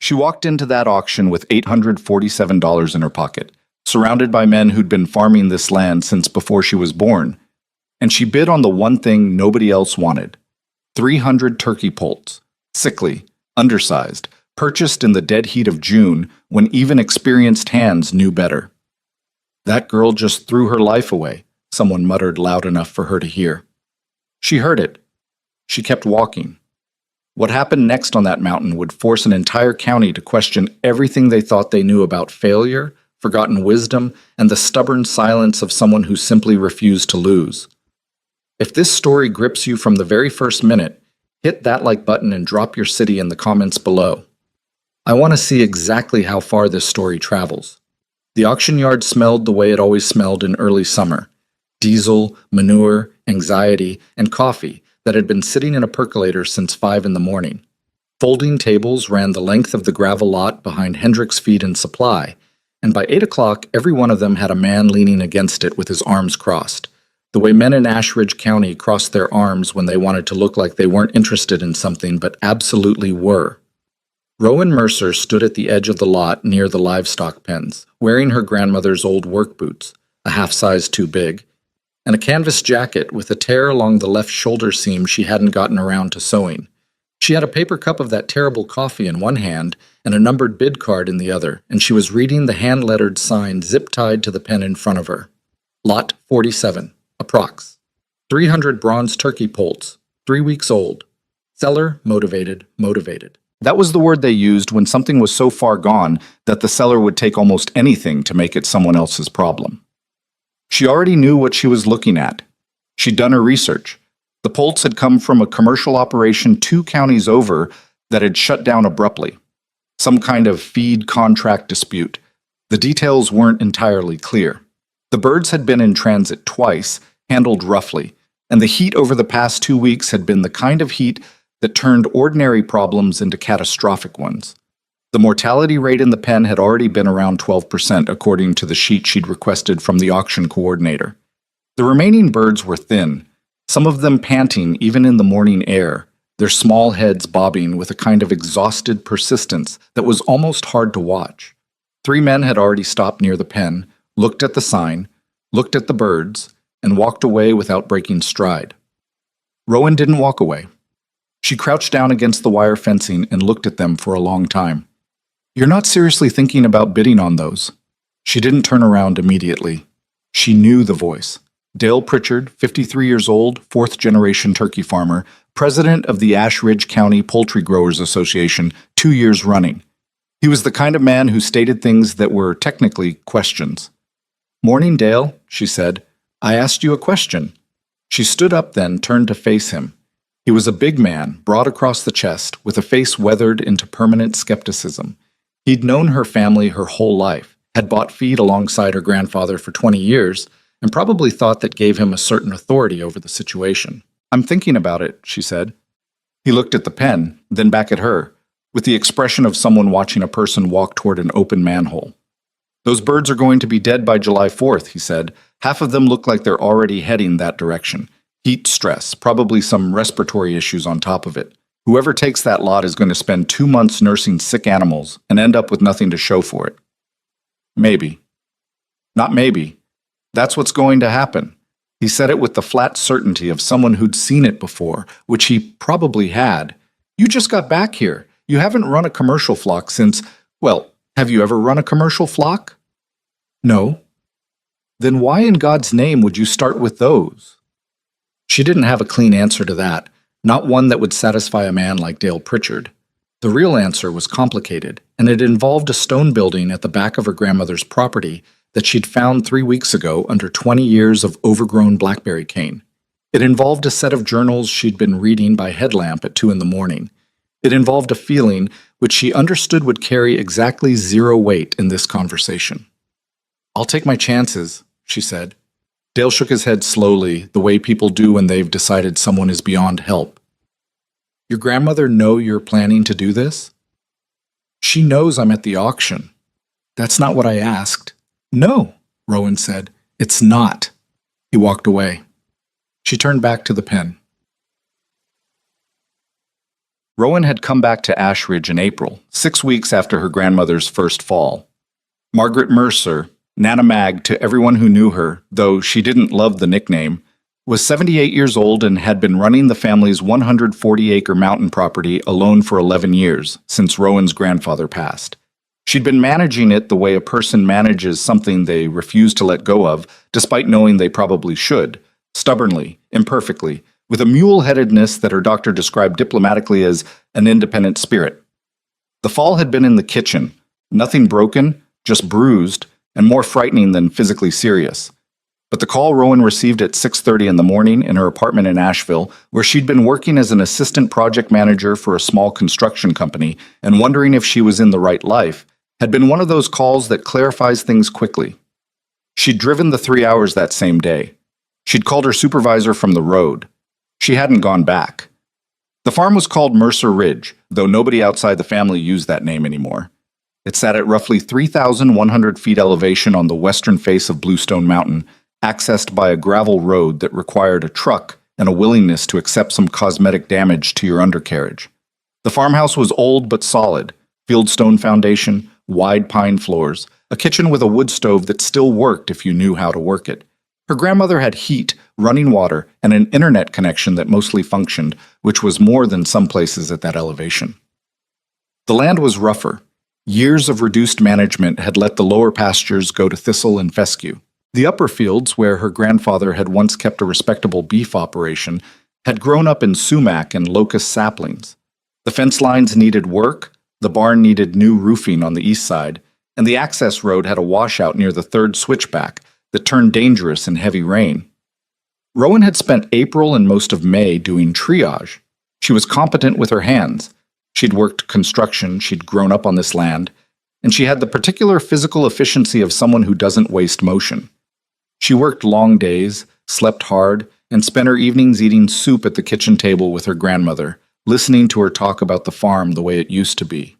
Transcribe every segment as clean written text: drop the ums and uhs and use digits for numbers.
She walked into that auction with $847 in her pocket, surrounded by men who'd been farming this land since before she was born, and she bid on the one thing nobody else wanted: 300 turkey poults, sickly, undersized, purchased in the dead heat of June when even experienced hands knew better. "That girl just threw her life away," someone muttered loud enough for her to hear. She heard it. She kept walking. What happened next on that mountain would force an entire county to question everything they thought they knew about failure, forgotten wisdom, and the stubborn silence of someone who simply refused to lose. If this story grips you from the very first minute, hit that like button and drop your city in the comments below. I want to see exactly how far this story travels. The auction yard smelled the way it always smelled in early summer: diesel, manure, anxiety, and coffee that had been sitting in a percolator since 5 in the morning. Folding tables ran the length of the gravel lot behind Hendrick's Feed and Supply, and by 8 o'clock every one of them had a man leaning against it with his arms crossed, the way men in Ashridge County crossed their arms when they wanted to look like they weren't interested in something but absolutely were. Rowan Mercer stood at the edge of the lot near the livestock pens, wearing her grandmother's old work boots, a half size too big, and a canvas jacket with a tear along the left shoulder seam she hadn't gotten around to sewing. She had a paper cup of that terrible coffee in one hand and a numbered bid card in the other, and she was reading the hand-lettered sign zip-tied to the pen in front of her. Lot 47, approx. 300 bronze turkey poults, 3 weeks old. Seller, motivated, motivated. That was the word they used when something was so far gone that the seller would take almost anything to make it someone else's problem. She already knew what she was looking at. She'd done her research. The poults had come from a commercial operation 2 counties over that had shut down abruptly. Some kind of feed contract dispute. The details weren't entirely clear. The birds had been in transit twice, handled roughly, and the heat over the past 2 weeks had been the kind of heat that turned ordinary problems into catastrophic ones. The mortality rate in the pen had already been around 12%, according to the sheet she'd requested from the auction coordinator. The remaining birds were thin, some of them panting even in the morning air, their small heads bobbing with a kind of exhausted persistence that was almost hard to watch. 3 men had already stopped near the pen, looked at the sign, looked at the birds, and walked away without breaking stride. Rowan didn't walk away. She crouched down against the wire fencing and looked at them for a long time. "You're not seriously thinking about bidding on those?" She didn't turn around immediately. She knew the voice. Dale Pritchard, 53 years old, 4th-generation turkey farmer, president of the Ashridge County Poultry Growers Association, 2 years running. He was the kind of man who stated things that were technically questions. "Morning, Dale," she said. "I asked you a question." She stood up then, turned to face him. He was a big man, broad across the chest, with a face weathered into permanent skepticism. He'd known her family her whole life, had bought feed alongside her grandfather for 20 years, and probably thought that gave him a certain authority over the situation. "I'm thinking about it," she said. He looked at the pen, then back at her, with the expression of someone watching a person walk toward an open manhole. "Those birds are going to be dead by July 4th, he said. "Half of them look like they're already heading that direction. Heat stress, probably some respiratory issues on top of it. Whoever takes that lot is going to spend 2 months nursing sick animals and end up with nothing to show for it." "Maybe." "Not maybe. That's what's going to happen." He said it with the flat certainty of someone who'd seen it before, which he probably had. "You just got back here. You haven't run a commercial flock since, well, have you ever run a commercial flock?" "No." "Then why in God's name would you start with those?" She didn't have a clean answer to that, not one that would satisfy a man like Dale Pritchard. The real answer was complicated, and it involved a stone building at the back of her grandmother's property that she'd found 3 weeks ago under 20 years of overgrown blackberry cane. It involved a set of journals she'd been reading by headlamp at 2 in the morning. It involved a feeling which she understood would carry exactly 0 weight in this conversation. "I'll take my chances," she said. Dale shook his head slowly, the way people do when they've decided someone is beyond help. "Your grandmother know you're planning to do this?" "She knows I'm at the auction." "That's not what I asked." "No," Rowan said. "It's not." He walked away. She turned back to the pen. Rowan had come back to Ashridge in April, 6 weeks after her grandmother's first fall. Margaret Mercer, Nana Mag to everyone who knew her, though she didn't love the nickname, was 78 years old and had been running the family's 140-acre mountain property alone for 11 years, since Rowan's grandfather passed. She'd been managing it the way a person manages something they refuse to let go of, despite knowing they probably should, stubbornly, imperfectly, with a mule-headedness that her doctor described diplomatically as an independent spirit. The fall had been in the kitchen, nothing broken, just bruised, and more frightening than physically serious. But the call Rowan received at 6:30 in the morning in her apartment in Asheville, where she'd been working as an assistant project manager for a small construction company and wondering if she was in the right life, had been one of those calls that clarifies things quickly. She'd driven the 3 hours that same day. She'd called her supervisor from the road. She hadn't gone back. The farm was called Mercer Ridge, though nobody outside the family used that name anymore. It sat at roughly 3,100 feet elevation on the western face of Bluestone Mountain, accessed by a gravel road that required a truck and a willingness to accept some cosmetic damage to your undercarriage. The farmhouse was old but solid, fieldstone foundation, wide pine floors, a kitchen with a wood stove that still worked if you knew how to work it. Her grandmother had heat, running water, and an internet connection that mostly functioned, which was more than some places at that elevation. The land was rougher. Years of reduced management had let the lower pastures go to thistle and fescue. The upper fields, where her grandfather had once kept a respectable beef operation, had grown up in sumac and locust saplings. The fence lines needed work, the barn needed new roofing on the east side, and the access road had a washout near the third switchback that turned dangerous in heavy rain. Rowan had spent April and most of May doing triage. She was competent with her hands. She'd worked construction, she'd grown up on this land, and she had the particular physical efficiency of someone who doesn't waste motion. She worked long days, slept hard, and spent her evenings eating soup at the kitchen table with her grandmother, listening to her talk about the farm the way it used to be.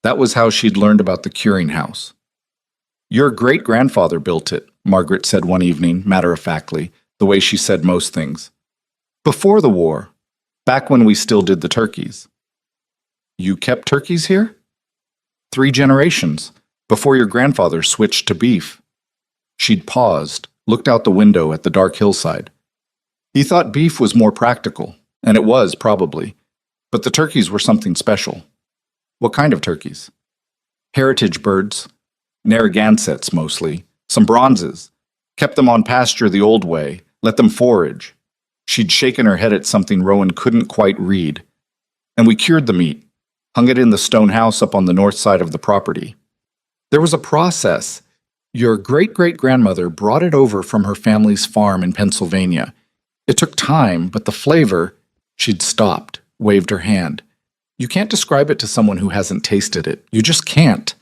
That was how she'd learned about the curing house. "Your great-grandfather built it," Margaret said one evening, matter-of-factly, the way she said most things. "Before the war, back when we still did the turkeys." "You kept turkeys here?" "3 generations, before your grandfather switched to beef." She'd paused, looked out the window at the dark hillside. "He thought beef was more practical, and it was, probably, but the turkeys were something special." "What kind of turkeys?" "Heritage birds, Narragansetts mostly, some bronzes. Kept them on pasture the old way, let them forage." She'd shaken her head at something Rowan couldn't quite read. "And we cured the meat, hung it in the stone house up on the north side of the property. There was a process. Your great-great-grandmother brought it over from her family's farm in Pennsylvania. It took time, but the flavor—" She'd stopped, waved her hand. "You can't describe it to someone who hasn't tasted it. You just can't."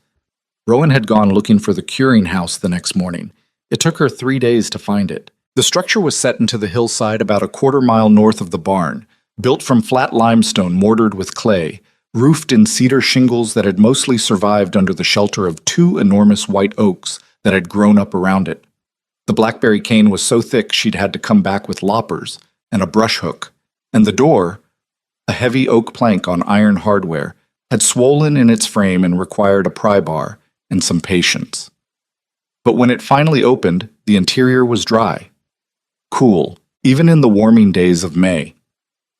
Rowan had gone looking for the curing house the next morning. It took her 3 days to find it. The structure was set into the hillside about a quarter-mile north of the barn, built from flat limestone mortared with clay, roofed in cedar shingles that had mostly survived under the shelter of 2 enormous white oaks that had grown up around it. The blackberry cane was so thick she'd had to come back with loppers and a brush hook, and the door, a heavy oak plank on iron hardware, had swollen in its frame and required a pry bar and some patience. But when it finally opened, the interior was dry. Cool, even in the warming days of May.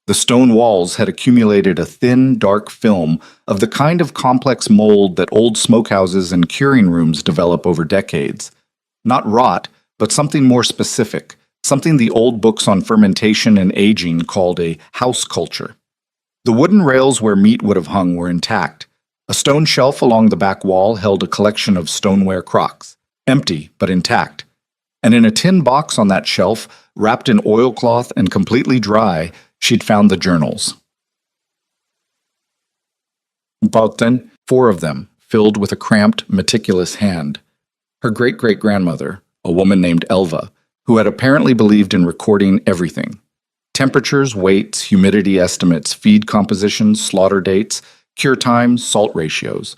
The stone walls had accumulated a thin, dark film of the kind of complex mold that old smokehouses and curing rooms develop over decades. Not rot, but something more specific, something the old books on fermentation and aging called a house culture. The wooden rails where meat would have hung were intact. A stone shelf along the back wall held a collection of stoneware crocks, empty but intact. And in a tin box on that shelf, wrapped in oilcloth and completely dry, she'd found the journals. About then, 4 of them, filled with a cramped, meticulous hand. Her great-great-grandmother, a woman named Elva, who had apparently believed in recording everything. Temperatures, weights, humidity estimates, feed compositions, slaughter dates, cure times, salt ratios.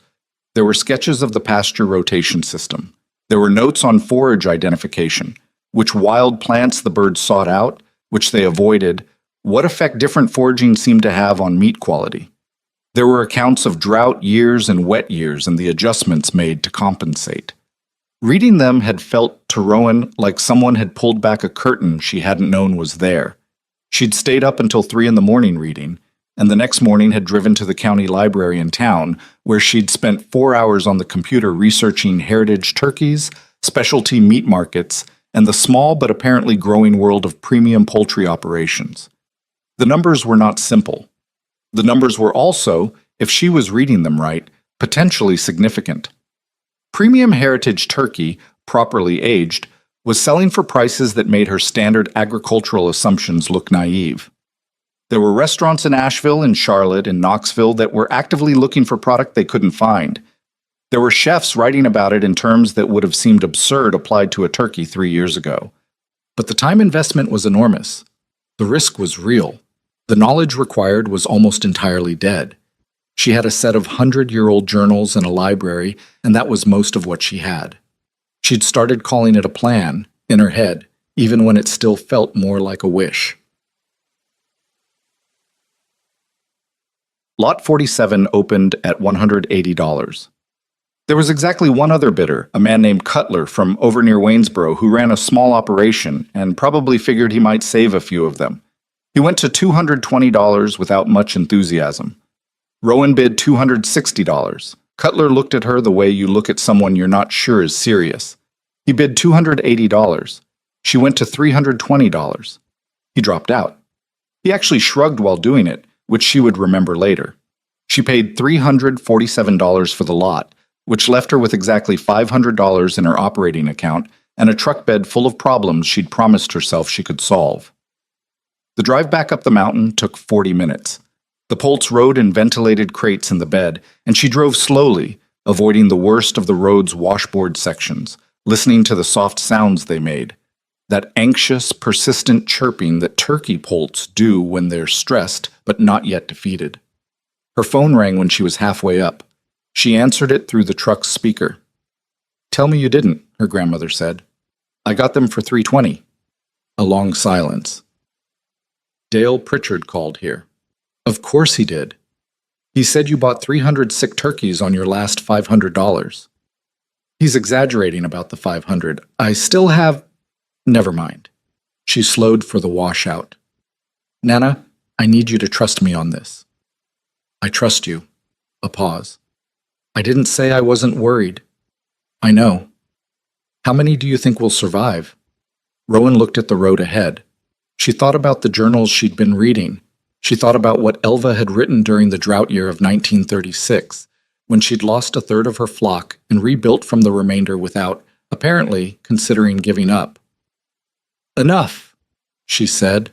There were sketches of the pasture rotation system. There were notes on forage identification, which wild plants the birds sought out, which they avoided, what effect different foraging seemed to have on meat quality. There were accounts of drought years and wet years and the adjustments made to compensate. Reading them had felt to Rowan like someone had pulled back a curtain she hadn't known was there. She'd stayed up until 3 in the morning reading, and the next morning had driven to the county library in town, where she'd spent 4 hours on the computer researching heritage turkeys, specialty meat markets, and the small but apparently growing world of premium poultry operations. The numbers were not simple. The numbers were also, if she was reading them right, potentially significant. Premium heritage turkey, properly aged, was selling for prices that made her standard agricultural assumptions look naive. There were restaurants in Asheville, in Charlotte, and Knoxville that were actively looking for product they couldn't find. There were chefs writing about it in terms that would have seemed absurd applied to a turkey 3 years ago. But the time investment was enormous. The risk was real. The knowledge required was almost entirely dead. She had a set of 100-year-old journals and a library, and that was most of what she had. She'd started calling it a plan, in her head, even when it still felt more like a wish. Lot 47 opened at $180. There was exactly one other bidder, a man named Cutler from over near Waynesboro, who ran a small operation and probably figured he might save a few of them. He went to $220 without much enthusiasm. Rowan bid $260. Cutler looked at her the way you look at someone you're not sure is serious. He bid $280. She went to $320. He dropped out. He actually shrugged while doing it, which she would remember later. She paid $347 for the lot, which left her with exactly $500 in her operating account and a truck bed full of problems she'd promised herself she could solve. The drive back up the mountain took 40 minutes. The Polts rode in ventilated crates in the bed, and she drove slowly, avoiding the worst of the road's washboard sections, listening to the soft sounds they made, that anxious, persistent chirping that turkey poults do when they're stressed but not yet defeated. Her phone rang when she was halfway up. She answered it through the truck's speaker. "Tell me you didn't," her grandmother said. "I got them for $320. A long silence. "Dale Pritchard called here." "Of course he did. He said you bought 300 sick turkeys on your last $500. He's exaggerating about the 500. I still have... Never mind." She slowed for the washout. "Nana, I need you to trust me on this." "I trust you." A pause. "I didn't say I wasn't worried." "I know. How many do you think will survive?" Rowan looked at the road ahead. She thought about the journals she'd been reading. She thought about what Elva had written during the drought year of 1936, when she'd lost a third of her flock and rebuilt from the remainder without, apparently, considering giving up. "Enough," she said.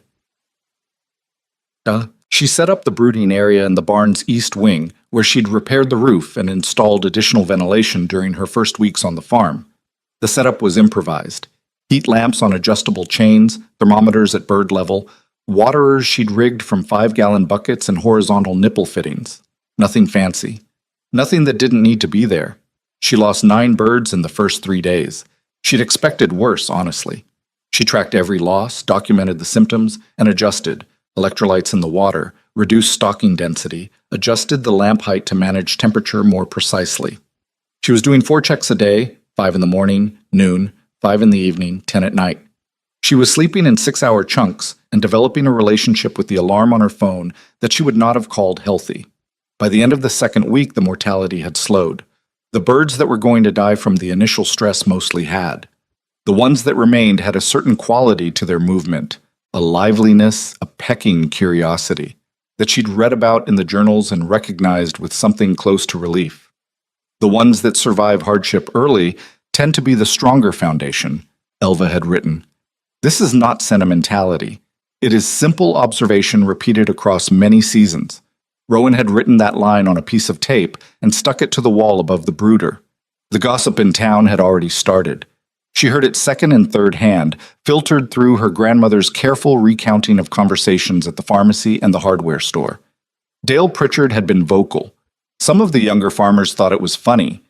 She set up the brooding area in the barn's east wing, where she'd repaired the roof and installed additional ventilation during her first weeks on the farm. The setup was improvised. Heat lamps on adjustable chains, thermometers at bird level, waterers she'd rigged from 5-gallon buckets and horizontal nipple fittings. Nothing fancy. Nothing that didn't need to be there. She lost 9 birds in the first 3 days. She'd expected worse, honestly. She tracked every loss, documented the symptoms, and adjusted electrolytes in the water, reduced stocking density, adjusted the lamp height to manage temperature more precisely. She was doing 4 checks a day, 5 in the morning, noon, 5 in the evening, 10 at night. She was sleeping in 6-hour chunks and developing a relationship with the alarm on her phone that she would not have called healthy. By the end of the second week, the mortality had slowed. The birds that were going to die from the initial stress mostly had. The ones that remained had a certain quality to their movement, a liveliness, a pecking curiosity, that she'd read about in the journals and recognized with something close to relief. The ones that survive hardship early tend to be the stronger foundation, Elva had written. This is not sentimentality. It is simple observation repeated across many seasons. Rowan had written that line on a piece of tape and stuck it to the wall above the brooder. The gossip in town had already started. She heard it second and third hand, filtered through her grandmother's careful recounting of conversations at the pharmacy and the hardware store. Dale Pritchard had been vocal. Some of the younger farmers thought it was funny.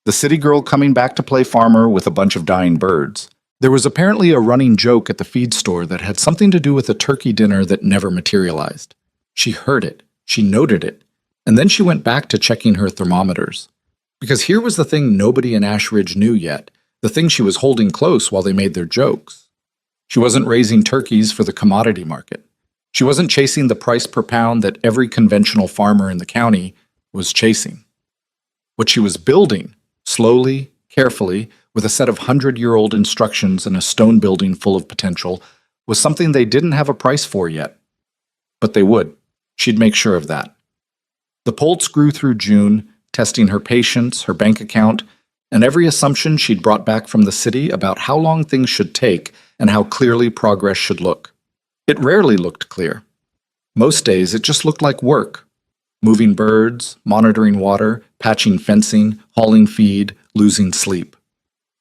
The city girl coming back to play farmer with a bunch of dying birds. There was apparently a running joke at the feed store that had something to do with a turkey dinner that never materialized. She heard it, she noted it, and then she went back to checking her thermometers. Because here was the thing nobody in Ashridge knew yet, the thing she was holding close while they made their jokes. She wasn't raising turkeys for the commodity market. She wasn't chasing the price per pound that every conventional farmer in the county was chasing. What she was building, slowly, carefully, with a set of 100-year-old instructions and a stone building full of potential, was something they didn't have a price for yet. But they would. She'd make sure of that. The Polts grew through June, testing her patience, her bank account, and every assumption she'd brought back from the city about how long things should take and how clearly progress should look. It rarely looked clear. Most days it just looked like work. Moving birds, monitoring water, patching fencing, hauling feed, losing sleep.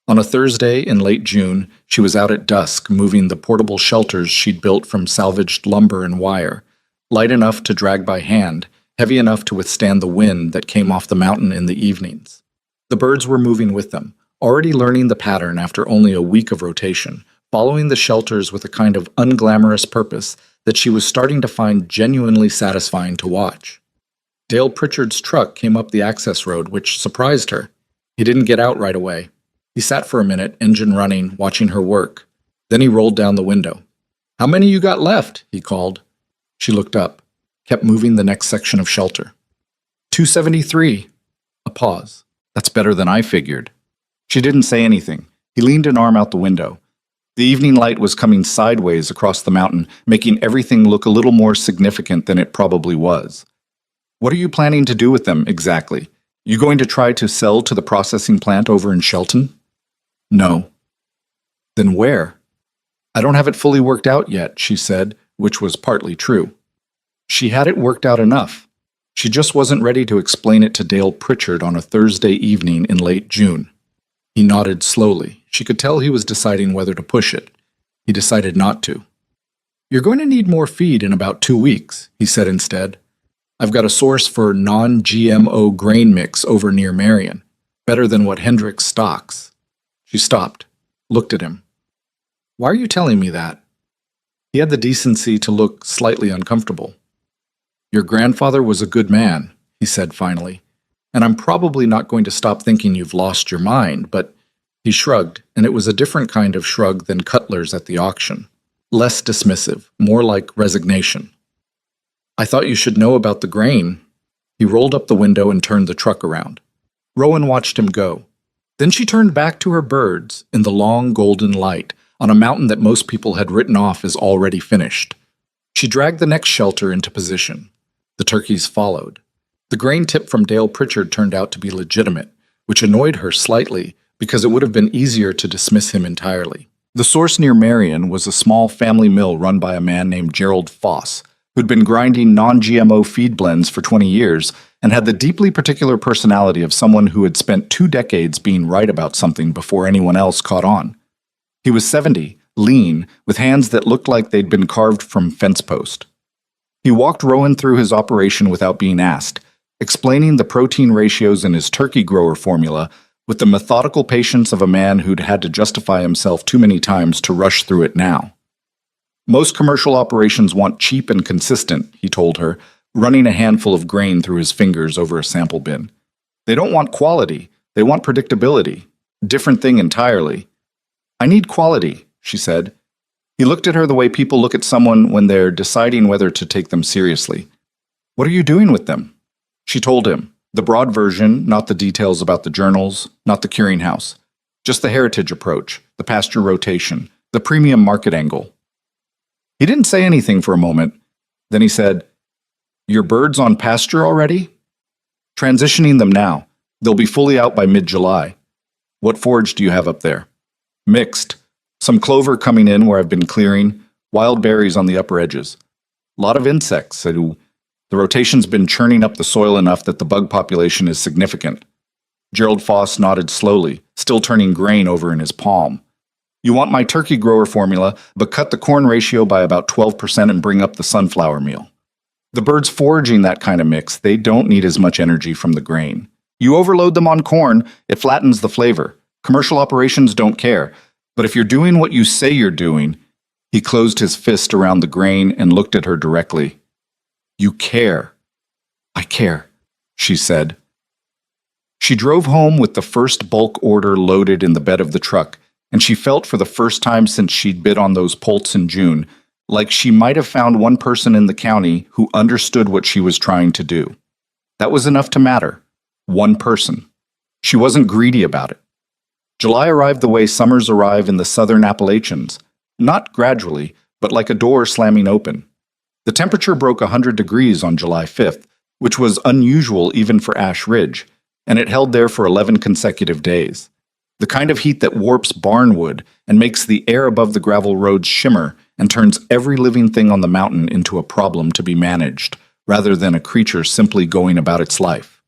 On a Thursday in late June, she was out at dusk moving the portable shelters she'd built from salvaged lumber and wire, light enough to drag by hand, heavy enough to withstand the wind that came off the mountain in the evenings. The birds were moving with them, already learning the pattern after only a week of rotation, following the shelters with a kind of unglamorous purpose that she was starting to find genuinely satisfying to watch. Dale Pritchard's truck came up the access road, which surprised her. He didn't get out right away. He sat for a minute, engine running, watching her work. Then he rolled down the window. "How many you got left?" he called. She looked up, kept moving the next section of shelter. 273. A pause. "That's better than I figured." She didn't say anything. He leaned an arm out the window. The evening light was coming sideways across the mountain, making everything look a little more significant than it probably was. "What are you planning to do with them, exactly? You going to try to sell to the processing plant over in Shelton?" "No." "Then where?" "I don't have it fully worked out yet," she said, which was partly true. She had it worked out enough. She just wasn't ready to explain it to Dale Pritchard on a Thursday evening in late June. He nodded slowly. She could tell he was deciding whether to push it. He decided not to. "You're going to need more feed in about 2 weeks," he said instead. "I've got a source for non-GMO grain mix over near Marion, better than what Hendricks stocks." She stopped, looked at him. "Why are you telling me that?" He had the decency to look slightly uncomfortable. "Your grandfather was a good man," he said finally, "and I'm probably not going to stop thinking you've lost your mind, but..." He shrugged, and it was a different kind of shrug than Cutler's at the auction. Less dismissive, more like resignation. "I thought you should know about the grain." He rolled up the window and turned the truck around. Rowan watched him go. Then she turned back to her birds in the long golden light on a mountain that most people had written off as already finished. She dragged the next shelter into position. The turkeys followed. The grain tip from Dale Pritchard turned out to be legitimate, which annoyed her slightly because it would have been easier to dismiss him entirely. The source near Marion was a small family mill run by a man named Gerald Foss, who'd been grinding non-GMO feed blends for 20 years and had the deeply particular personality of someone who had spent 2 decades being right about something before anyone else caught on. He was 70, lean, with hands that looked like they'd been carved from fence post. He walked Rowan through his operation without being asked, explaining the protein ratios in his turkey grower formula with the methodical patience of a man who'd had to justify himself too many times to rush through it now. "Most commercial operations want cheap and consistent," he told her, running a handful of grain through his fingers over a sample bin. "They don't want quality, they want predictability. Different thing entirely." "I need quality," she said. He looked at her the way people look at someone when they're deciding whether to take them seriously. "What are you doing with them?" She told him, the broad version, not the details about the journals, not the curing house, just the heritage approach, the pasture rotation, the premium market angle. He didn't say anything for a moment. Then he said, "Your birds on pasture already?" "Transitioning them now. They'll be fully out by mid-July." "What forage do you have up there?" "Mixed. Some clover coming in where I've been clearing, wild berries on the upper edges. Lot of insects, so the rotation's been churning up the soil enough that the bug population is significant." Gerald Foss nodded slowly, still turning grain over in his palm. "You want my turkey grower formula, but cut the corn ratio by about 12% and bring up the sunflower meal. The birds foraging that kind of mix, they don't need as much energy from the grain. You overload them on corn, it flattens the flavor. Commercial operations don't care. But if you're doing what you say you're doing, he closed his fist around the grain and looked at her directly. You care. I care, she said. She drove home with the first bulk order loaded in the bed of the truck, and she felt for the first time since she'd bid on those poults in June, like she might have found one person in the county who understood what she was trying to do. That was enough to matter. One person. She wasn't greedy about it. July arrived the way summers arrive in the southern Appalachians, not gradually, but like a door slamming open. The temperature broke 100 degrees on July 5th, which was unusual even for Ash Ridge, and it held there for 11 consecutive days. The kind of heat that warps barnwood and makes the air above the gravel roads shimmer and turns every living thing on the mountain into a problem to be managed, rather than a creature simply going about its life.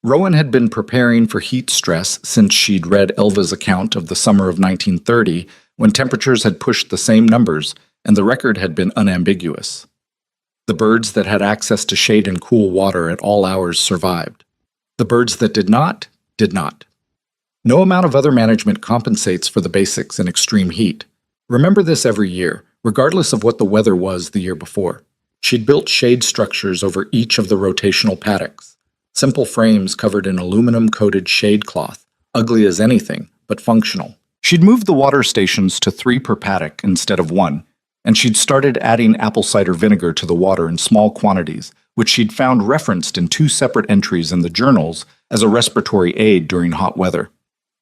Rowan had been preparing for heat stress since she'd read Elva's account of the summer of 1930, when temperatures had pushed the same numbers and the record had been unambiguous. The birds that had access to shade and cool water at all hours survived. The birds that did not, did not. No amount of other management compensates for the basics in extreme heat. Remember this every year, regardless of what the weather was the year before. She'd built shade structures over each of the rotational paddocks. Simple frames covered in aluminum-coated shade cloth, ugly as anything, but functional. She'd moved the water stations to 3 per paddock instead of 1, and she'd started adding apple cider vinegar to the water in small quantities, which she'd found referenced in 2 separate entries in the journals as a respiratory aid during hot weather.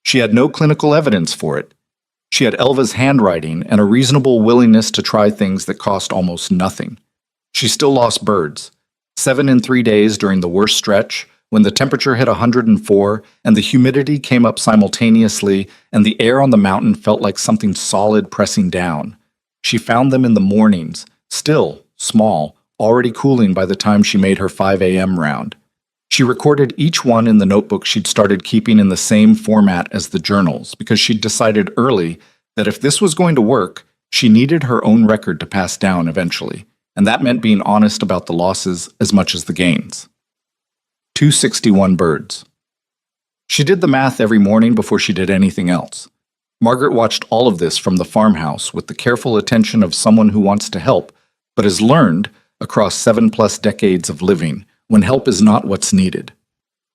She had no clinical evidence for it. She had Elva's handwriting and a reasonable willingness to try things that cost almost nothing. She still lost birds. 7 in 3 days during the worst stretch, when the temperature hit 104 and the humidity came up simultaneously and the air on the mountain felt like something solid pressing down. She found them in the mornings, still small, already cooling by the time she made her 5 a.m. round. She recorded each one in the notebook she'd started keeping in the same format as the journals because she'd decided early that if this was going to work, she needed her own record to pass down eventually, and that meant being honest about the losses as much as the gains. 261 birds. She did the math every morning before she did anything else. Margaret watched all of this from the farmhouse with the careful attention of someone who wants to help, but has learned, across 7+ decades of living, when help is not what's needed.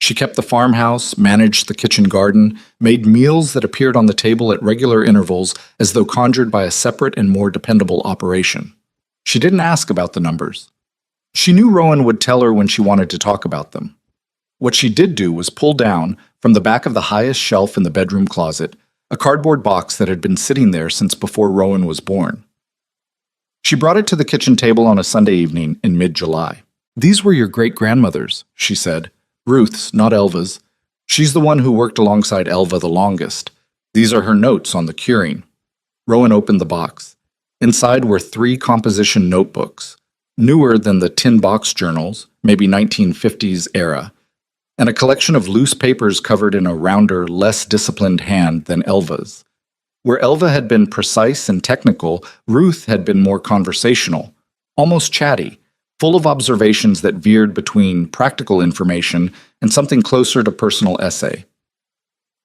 She kept the farmhouse, managed the kitchen garden, made meals that appeared on the table at regular intervals as though conjured by a separate and more dependable operation. She didn't ask about the numbers. She knew Rowan would tell her when she wanted to talk about them. What she did do was pull down, from the back of the highest shelf in the bedroom closet, a cardboard box that had been sitting there since before Rowan was born. She brought it to the kitchen table on a Sunday evening in mid-July. "These were your great-grandmother's," she said. "Ruth's, not Elva's. She's the one who worked alongside Elva the longest. These are her notes on the curing." Rowan opened the box. Inside were 3 composition notebooks, newer than the tin box journals, maybe 1950s era, and a collection of loose papers covered in a rounder, less disciplined hand than Elva's. Where Elva had been precise and technical, Ruth had been more conversational, almost chatty, full of observations that veered between practical information and something closer to personal essay.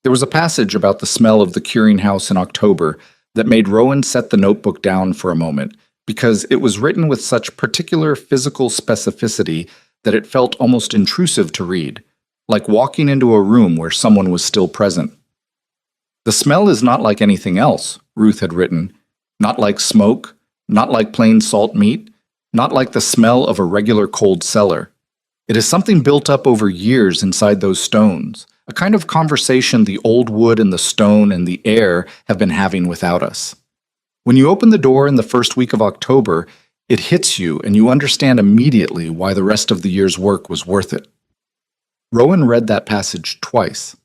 There was a passage about the smell of the curing house in October that made Rowan set the notebook down for a moment, because it was written with such particular physical specificity that it felt almost intrusive to read, like walking into a room where someone was still present. "The smell is not like anything else," Ruth had written. "Not like smoke, not like plain salt meat, not like the smell of a regular cold cellar. It is something built up over years inside those stones, a kind of conversation the old wood and the stone and the air have been having without us. When you open the door in the first week of October, it hits you and you understand immediately why the rest of the year's work was worth it." Rowan read that passage twice.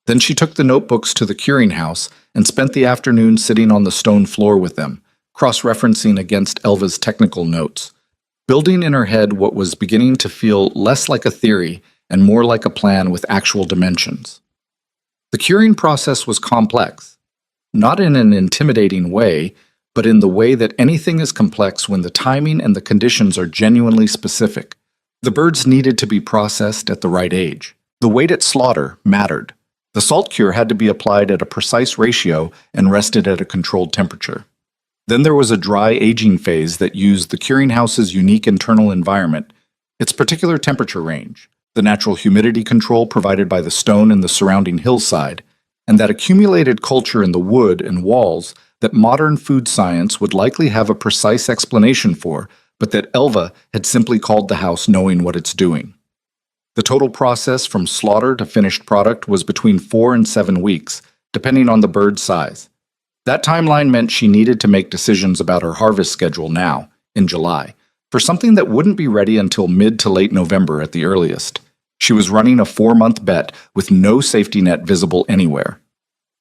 Then she took the notebooks to the curing house and spent the afternoon sitting on the stone floor with them, cross-referencing against Elva's technical notes, building in her head what was beginning to feel less like a theory and more like a plan with actual dimensions. The curing process was complex, not in an intimidating way, but in the way that anything is complex when the timing and the conditions are genuinely specific. The birds needed to be processed at the right age. The weight at slaughter mattered. The salt cure had to be applied at a precise ratio and rested at a controlled temperature. Then there was a dry aging phase that used the curing house's unique internal environment, its particular temperature range, the natural humidity control provided by the stone and the surrounding hillside, and that accumulated culture in the wood and walls that modern food science would likely have a precise explanation for, but that Elva had simply called the house knowing what it's doing. The total process from slaughter to finished product was between 4 and 7 weeks, depending on the bird's size. That timeline meant she needed to make decisions about her harvest schedule now, in July, for something that wouldn't be ready until mid to late November at the earliest. She was running a 4-month bet with no safety net visible anywhere.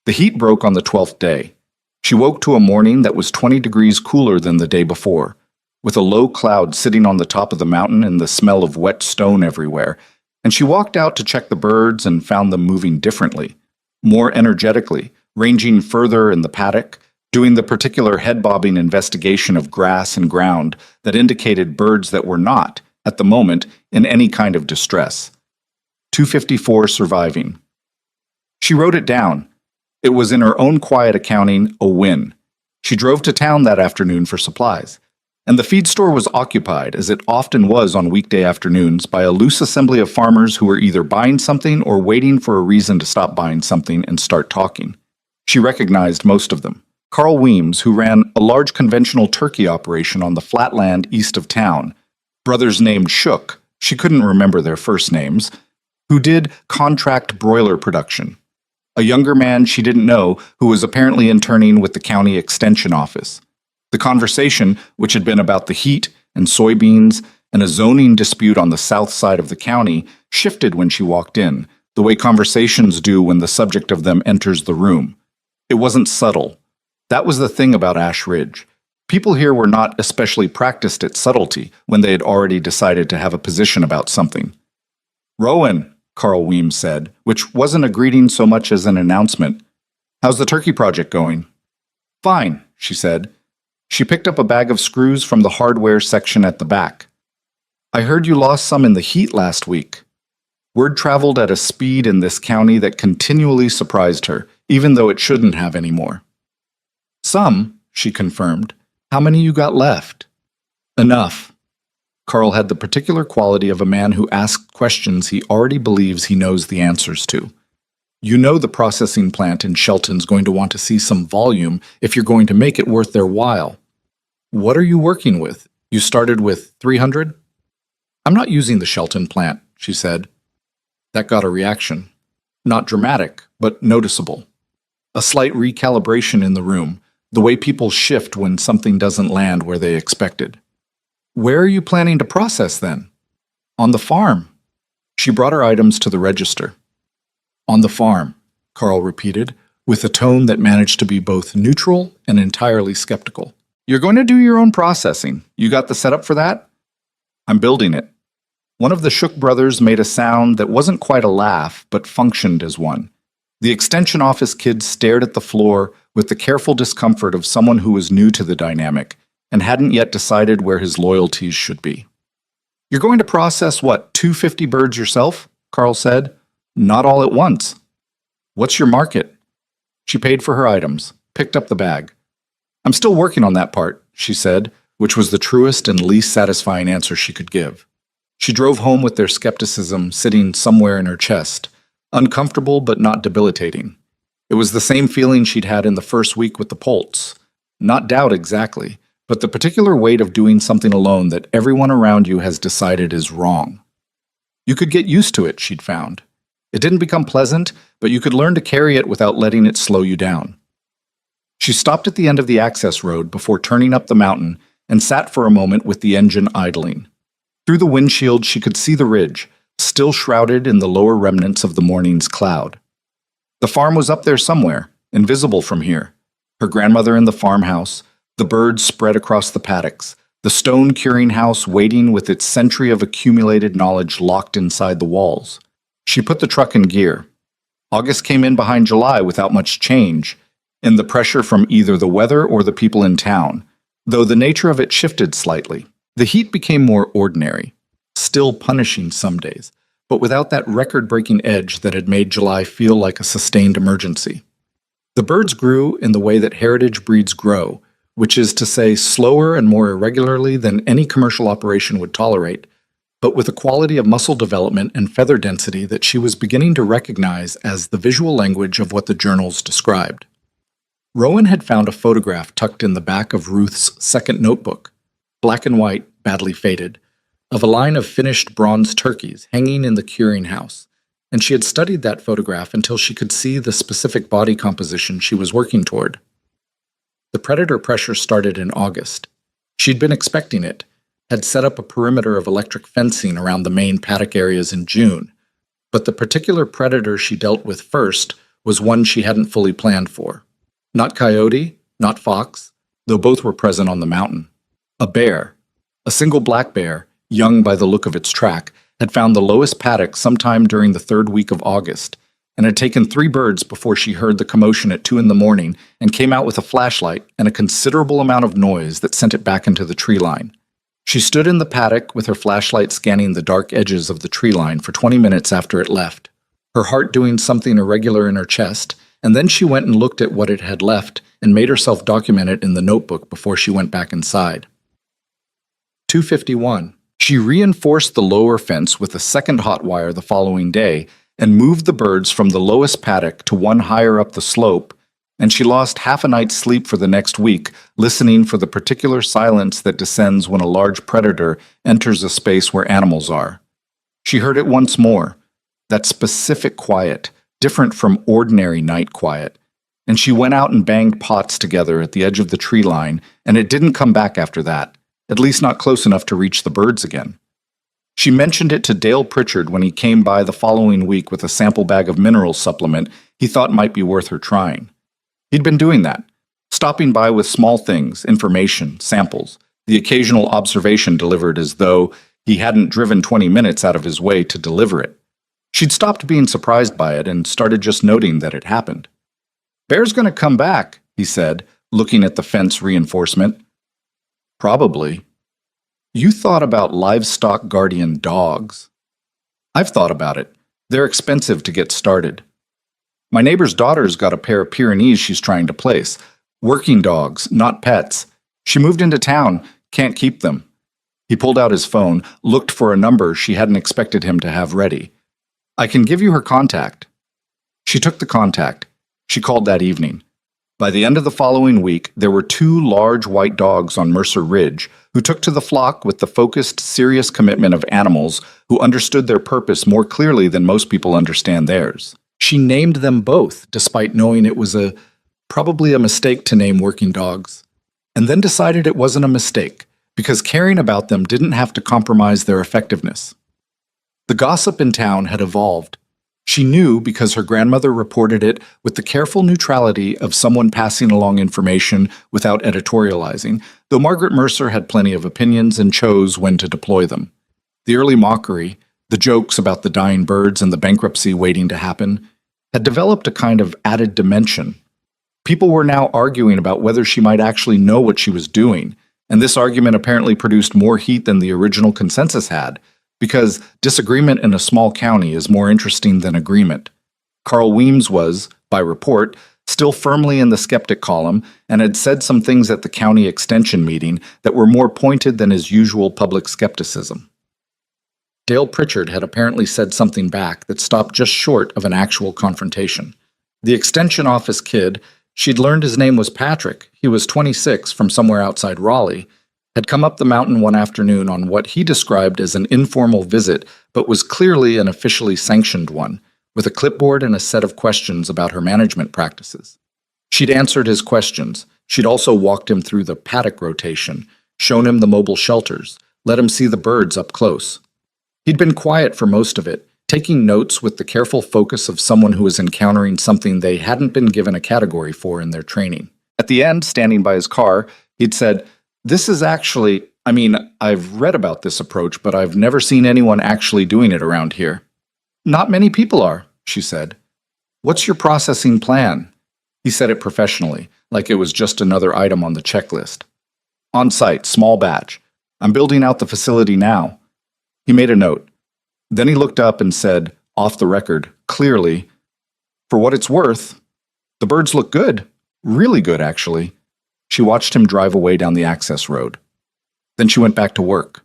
The heat broke on the 12th day. She woke to a morning that was 20 degrees cooler than the day before, with a low cloud sitting on the top of the mountain and the smell of wet stone everywhere, and she walked out to check the birds and found them moving differently, more energetically, ranging further in the paddock, doing the particular head-bobbing investigation of grass and ground that indicated birds that were not, at the moment, in any kind of distress. 254 surviving. She wrote it down. It was in her own quiet accounting a win. She drove to town that afternoon for supplies, and the feed store was occupied, as it often was on weekday afternoons, by a loose assembly of farmers who were either buying something or waiting for a reason to stop buying something and start talking. She recognized most of them. Carl Weems, who ran a large conventional turkey operation on the flat land east of town, brothers named Shook, she couldn't remember their first names, who did contract broiler production. A younger man she didn't know who was apparently interning with the county extension office. The conversation, which had been about the heat and soybeans and a zoning dispute on the south side of the county, shifted when she walked in, the way conversations do when the subject of them enters the room. It wasn't subtle. That was the thing about Ash Ridge. People here were not especially practiced at subtlety when they had already decided to have a position about something. "Rowan," Carl Weems said, which wasn't a greeting so much as an announcement. "How's the turkey project going?" "Fine," she said. She picked up a bag of screws from the hardware section at the back. "I heard you lost some in the heat last week." Word traveled at a speed in this county that continually surprised her, even though it shouldn't have anymore. "Some," she confirmed. "How many you got left?" "Enough." Carl had the particular quality of a man who asks questions he already believes he knows the answers to. You know the processing plant in Shelton's going to want to see some volume if you're going to make it worth their while. "What are you working with? You started with 300? "I'm not using the Shelton plant," she said. That got a reaction. Not dramatic, but noticeable. A slight recalibration in the room, the way people shift when something doesn't land where they expected. "Where are you planning to process then?" "On the farm." She brought her items to the register. "On the farm," Carl repeated, with a tone that managed to be both neutral and entirely skeptical. "You're going to do your own processing. You got the setup for that?" "I'm building it." One of the Shook brothers made a sound that wasn't quite a laugh, but functioned as one. The extension office kids stared at the floor with the careful discomfort of someone who was new to the dynamic and hadn't yet decided where his loyalties should be. "You're going to process, 250 birds yourself?" Carl said. "Not all at once." "What's your market?" She paid for her items, picked up the bag. "I'm still working on that part," she said, which was the truest and least satisfying answer she could give. She drove home with their skepticism sitting somewhere in her chest, uncomfortable but not debilitating. It was the same feeling she'd had in the first week with the Polts. Not doubt exactly, but the particular weight of doing something alone that everyone around you has decided is wrong. You could get used to it, she'd found. It didn't become pleasant, but you could learn to carry it without letting it slow you down. She stopped at the end of the access road before turning up the mountain and sat for a moment with the engine idling. Through the windshield she could see the ridge, still shrouded in the lower remnants of the morning's cloud. The farm was up there somewhere, invisible from here. Her grandmother in the farmhouse, the birds spread across the paddocks, the stone curing house waiting with its century of accumulated knowledge locked inside the walls. She put the truck in gear. August came in behind July without much change, in the pressure from either the weather or the people in town, though the nature of it shifted slightly. The heat became more ordinary, still punishing some days, but without that record-breaking edge that had made July feel like a sustained emergency. The birds grew in the way that heritage breeds grow, which is to say slower and more irregularly than any commercial operation would tolerate, but with a quality of muscle development and feather density that she was beginning to recognize as the visual language of what the journals described. Rowan had found a photograph tucked in the back of Ruth's second notebook, black and white, badly faded, of a line of finished bronze turkeys hanging in the curing house, and she had studied that photograph until she could see the specific body composition she was working toward. The predator pressure started in August. She'd been expecting it, had set up a perimeter of electric fencing around the main paddock areas in June, but the particular predator she dealt with first was one she hadn't fully planned for. Not coyote, not fox, though both were present on the mountain. A bear, a single black bear, young by the look of its track, had found the lowest paddock sometime during the third week of August, and had taken 3 birds before she heard the commotion at 2 a.m. and came out with a flashlight and a considerable amount of noise that sent it back into the tree line. She stood in the paddock with her flashlight scanning the dark edges of the tree line for 20 minutes after it left, her heart doing something irregular in her chest, and then she went and looked at what it had left and made herself document it in the notebook before she went back inside. 2:51. She reinforced the lower fence with a second hot wire the following day and moved the birds from the lowest paddock to one higher up the slope, and she lost half a night's sleep for the next week listening for the particular silence that descends when a large predator enters a space where animals are. She heard it once more, that specific quiet, different from ordinary night quiet, and she went out and banged pots together at the edge of the tree line, and it didn't come back after that, at least not close enough to reach the birds again. She mentioned it to Dale Pritchard when he came by the following week with a sample bag of mineral supplement he thought might be worth her trying. He'd been doing that, stopping by with small things, information, samples, the occasional observation delivered as though he hadn't driven 20 minutes out of his way to deliver it. She'd stopped being surprised by it and started just noting that it happened. "Bear's gonna come back," he said, looking at the fence reinforcement. "Probably. You thought about livestock guardian dogs." "I've thought about it. They're expensive to get started. My neighbor's daughter's got a pair of Pyrenees she's trying to place. Working dogs, not pets. She moved into town, can't keep them." He pulled out his phone, looked for a number she hadn't expected him to have ready. "I can give you her contact." She took the contact. She called that evening. By the end of the following week, there were 2 large white dogs on Mercer Ridge who took to the flock with the focused, serious commitment of animals who understood their purpose more clearly than most people understand theirs. She named them both, despite knowing it was probably a mistake to name working dogs, and then decided it wasn't a mistake, because caring about them didn't have to compromise their effectiveness. The gossip in town had evolved. She knew because her grandmother reported it with the careful neutrality of someone passing along information without editorializing, though Margaret Mercer had plenty of opinions and chose when to deploy them. The early mockery, the jokes about the dying birds and the bankruptcy waiting to happen, had developed a kind of added dimension. People were now arguing about whether she might actually know what she was doing, and this argument apparently produced more heat than the original consensus had, because disagreement in a small county is more interesting than agreement. Carl Weems was, by report, still firmly in the skeptic column and had said some things at the county extension meeting that were more pointed than his usual public skepticism. Dale Pritchard had apparently said something back that stopped just short of an actual confrontation. The extension office kid, she'd learned his name was Patrick, he was 26 from somewhere outside Raleigh, had come up the mountain one afternoon on what he described as an informal visit, but was clearly an officially sanctioned one, with a clipboard and a set of questions about her management practices. She'd answered his questions. She'd also walked him through the paddock rotation, shown him the mobile shelters, let him see the birds up close. He'd been quiet for most of it, taking notes with the careful focus of someone who was encountering something they hadn't been given a category for in their training. At the end, standing by his car, he'd said, "This is actually, I've read about this approach, but I've never seen anyone actually doing it around here." "Not many people are," she said. "What's your processing plan?" He said it professionally, like it was just another item on the checklist. "On site, small batch. I'm building out the facility now." He made a note. Then he looked up and said, off the record, clearly, "For what it's worth, the birds look good. Really good, actually." She watched him drive away down the access road. Then she went back to work.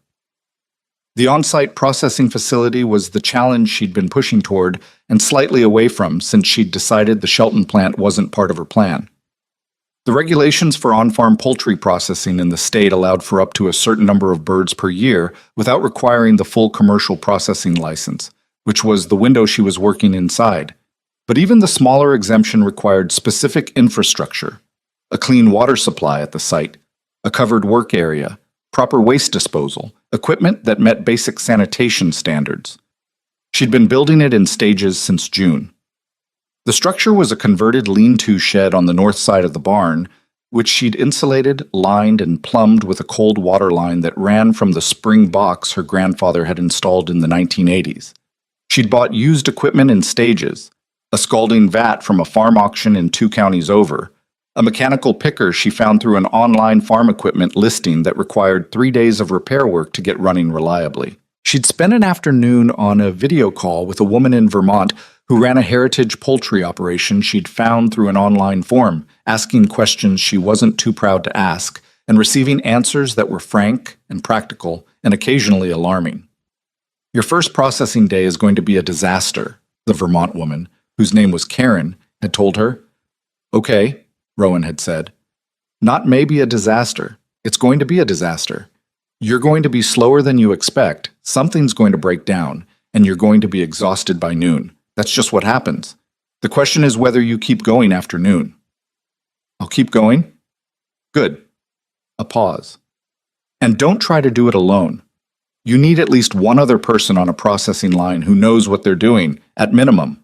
The on-site processing facility was the challenge she'd been pushing toward and slightly away from since she'd decided the Shelton plant wasn't part of her plan. The regulations for on-farm poultry processing in the state allowed for up to a certain number of birds per year without requiring the full commercial processing license, which was the window she was working inside. But even the smaller exemption required specific infrastructure: a clean water supply at the site, a covered work area, proper waste disposal, equipment that met basic sanitation standards. She'd been building it in stages since June. The structure was a converted lean-to shed on the north side of the barn, which she'd insulated, lined, and plumbed with a cold water line that ran from the spring box her grandfather had installed in the 1980s. She'd bought used equipment in stages: a scalding vat from a farm auction in 2 counties over, a mechanical picker she found through an online farm equipment listing that required 3 days of repair work to get running reliably. She'd spent an afternoon on a video call with a woman in Vermont who ran a heritage poultry operation she'd found through an online forum, asking questions she wasn't too proud to ask, and receiving answers that were frank and practical and occasionally alarming. "Your first processing day is going to be a disaster," the Vermont woman, whose name was Karen, had told her. "Okay," Rowan had said. "Not maybe a disaster. It's going to be a disaster. You're going to be slower than you expect, something's going to break down, and you're going to be exhausted by noon. That's just what happens. The question is whether you keep going after noon." "I'll keep going." "Good." A pause. "And don't try to do it alone. You need at least one other person on a processing line who knows what they're doing, at minimum."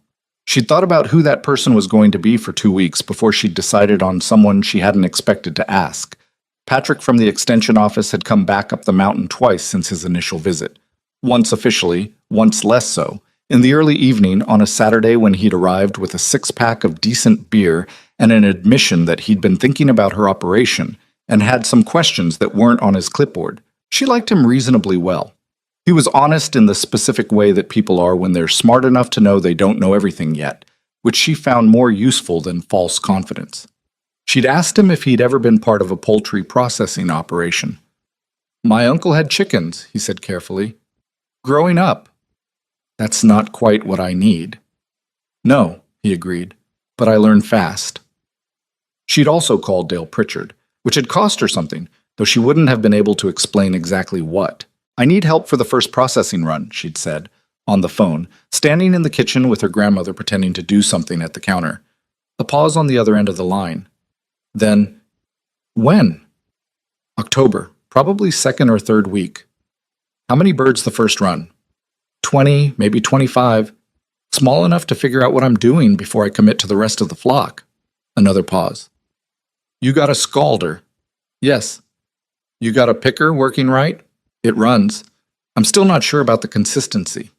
She'd thought about who that person was going to be for 2 weeks before she'd decided on someone she hadn't expected to ask. Patrick from the extension office had come back up the mountain twice since his initial visit. Once officially, once less so, in the early evening on a Saturday when he'd arrived with a 6-pack of decent beer and an admission that he'd been thinking about her operation and had some questions that weren't on his clipboard. She liked him reasonably well. He was honest in the specific way that people are when they're smart enough to know they don't know everything yet, which she found more useful than false confidence. She'd asked him if he'd ever been part of a poultry processing operation. "My uncle had chickens," he said carefully. "Growing up." "That's not quite what I need." "No," he agreed, "but I learned fast." She'd also called Dale Pritchard, which had cost her something, though she wouldn't have been able to explain exactly what. "I need help for the first processing run," she'd said, on the phone, standing in the kitchen with her grandmother pretending to do something at the counter. A pause on the other end of the line. Then, "When?" "October, probably 2nd or 3rd week." "How many birds the first run?" 20, maybe 25. Small enough to figure out what I'm doing before I commit to the rest of the flock." Another pause. "You got a scalder?" "Yes." "You got a picker working right?" "It runs. I'm still not sure about the consistency."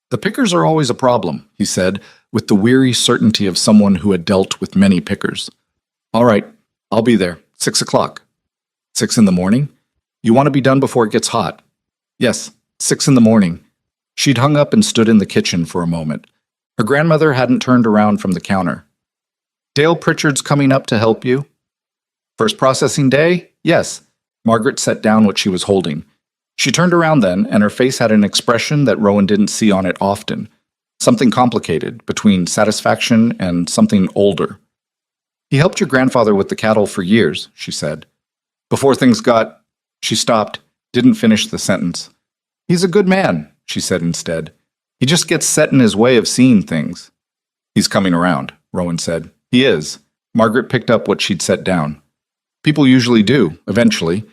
"The pickers are always a problem," he said, with the weary certainty of someone who had dealt with many pickers. "All right, I'll be there. 6 o'clock. 6 in the morning? You want to be done before it gets hot?" "Yes, 6 in the morning." She'd hung up and stood in the kitchen for a moment. Her grandmother hadn't turned around from the counter. "Dale Pritchard's coming up to help you?" "First processing day? Yes." Margaret set down what she was holding. She turned around then, and her face had an expression that Rowan didn't see on it often. Something complicated, between satisfaction and something older. "He helped your grandfather with the cattle for years," she said. "Before things got—" She stopped, didn't finish the sentence. "He's a good man," she said instead. "He just gets set in his way of seeing things." "He's coming around," Rowan said. "He is." Margaret picked up what she'd set down. "People usually do, eventually.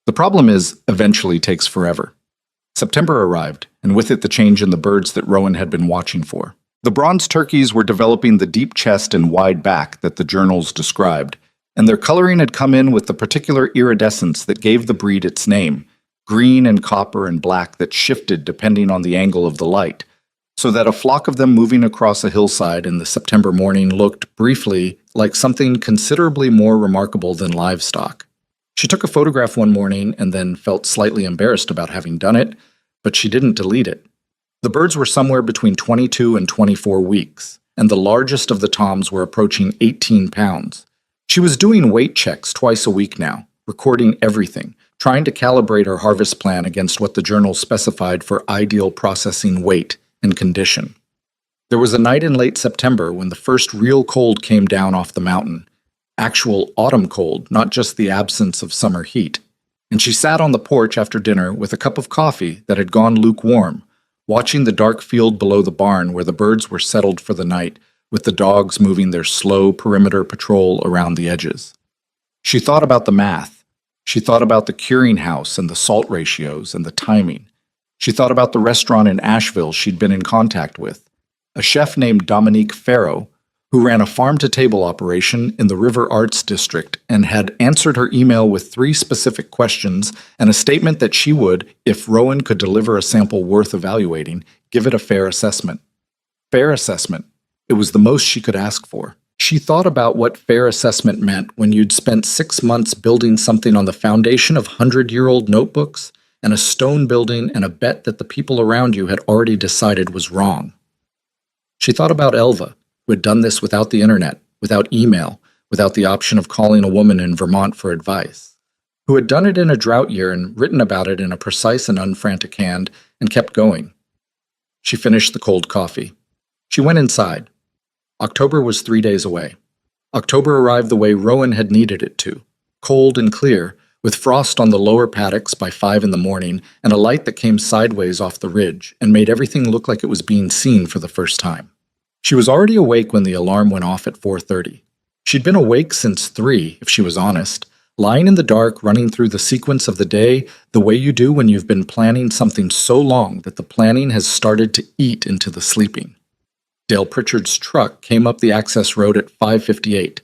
The problem is, eventually takes forever." September arrived, and with it the change in the birds that Rowan had been watching for. The bronze turkeys were developing the deep chest and wide back that the journals described, and their coloring had come in with the particular iridescence that gave the breed its name, green and copper and black that shifted depending on the angle of the light, so that a flock of them moving across a hillside in the September morning looked, briefly, like something considerably more remarkable than livestock. She took a photograph one morning and then felt slightly embarrassed about having done it, but she didn't delete it. The birds were somewhere between 22 and 24 weeks, and the largest of the toms were approaching 18 pounds. She was doing weight checks twice a week now, recording everything, trying to calibrate her harvest plan against what the journal specified for ideal processing weight and condition. There was a night in late September when the first real cold came down off the mountain. Actual autumn cold, not just the absence of summer heat. And she sat on the porch after dinner with a cup of coffee that had gone lukewarm, watching the dark field below the barn where the birds were settled for the night, with the dogs moving their slow perimeter patrol around the edges. She thought about the math. She thought about the curing house and the salt ratios and the timing. She thought about the restaurant in Asheville she'd been in contact with, a chef named Dominique Farrow, who ran a farm-to-table operation in the River Arts District and had answered her email with 3 specific questions and a statement that she would, if Rowan could deliver a sample worth evaluating, give it a fair assessment. Fair assessment. It was the most she could ask for. She thought about what fair assessment meant when you'd spent 6 months building something on the foundation of 100-year-old notebooks and a stone building and a bet that the people around you had already decided was wrong. She thought about Elva, who had done this without the internet, without email, without the option of calling a woman in Vermont for advice, who had done it in a drought year and written about it in a precise and unfrantic hand and kept going. She finished the cold coffee. She went inside. October was 3 days away. October arrived the way Rowan had needed it to, cold and clear, with frost on the lower paddocks by 5 in the morning and a light that came sideways off the ridge and made everything look like it was being seen for the first time. She was already awake when the alarm went off at 4:30. She'd been awake since 3, if she was honest, lying in the dark, running through the sequence of the day the way you do when you've been planning something so long that the planning has started to eat into the sleeping. Dale Pritchard's truck came up the access road at 5:58.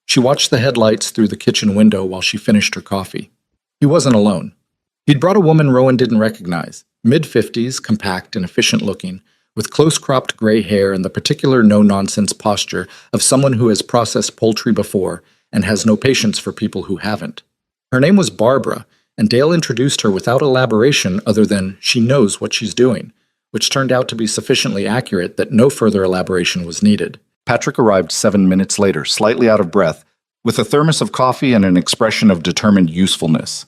She watched the headlights through the kitchen window while she finished her coffee. He wasn't alone. He'd brought a woman Rowan didn't recognize, mid-50s, compact and efficient-looking, with close-cropped gray hair and the particular no-nonsense posture of someone who has processed poultry before and has no patience for people who haven't. Her name was Barbara, and Dale introduced her without elaboration other than she knows what she's doing, which turned out to be sufficiently accurate that no further elaboration was needed. Patrick arrived 7 minutes later, slightly out of breath, with a thermos of coffee and an expression of determined usefulness.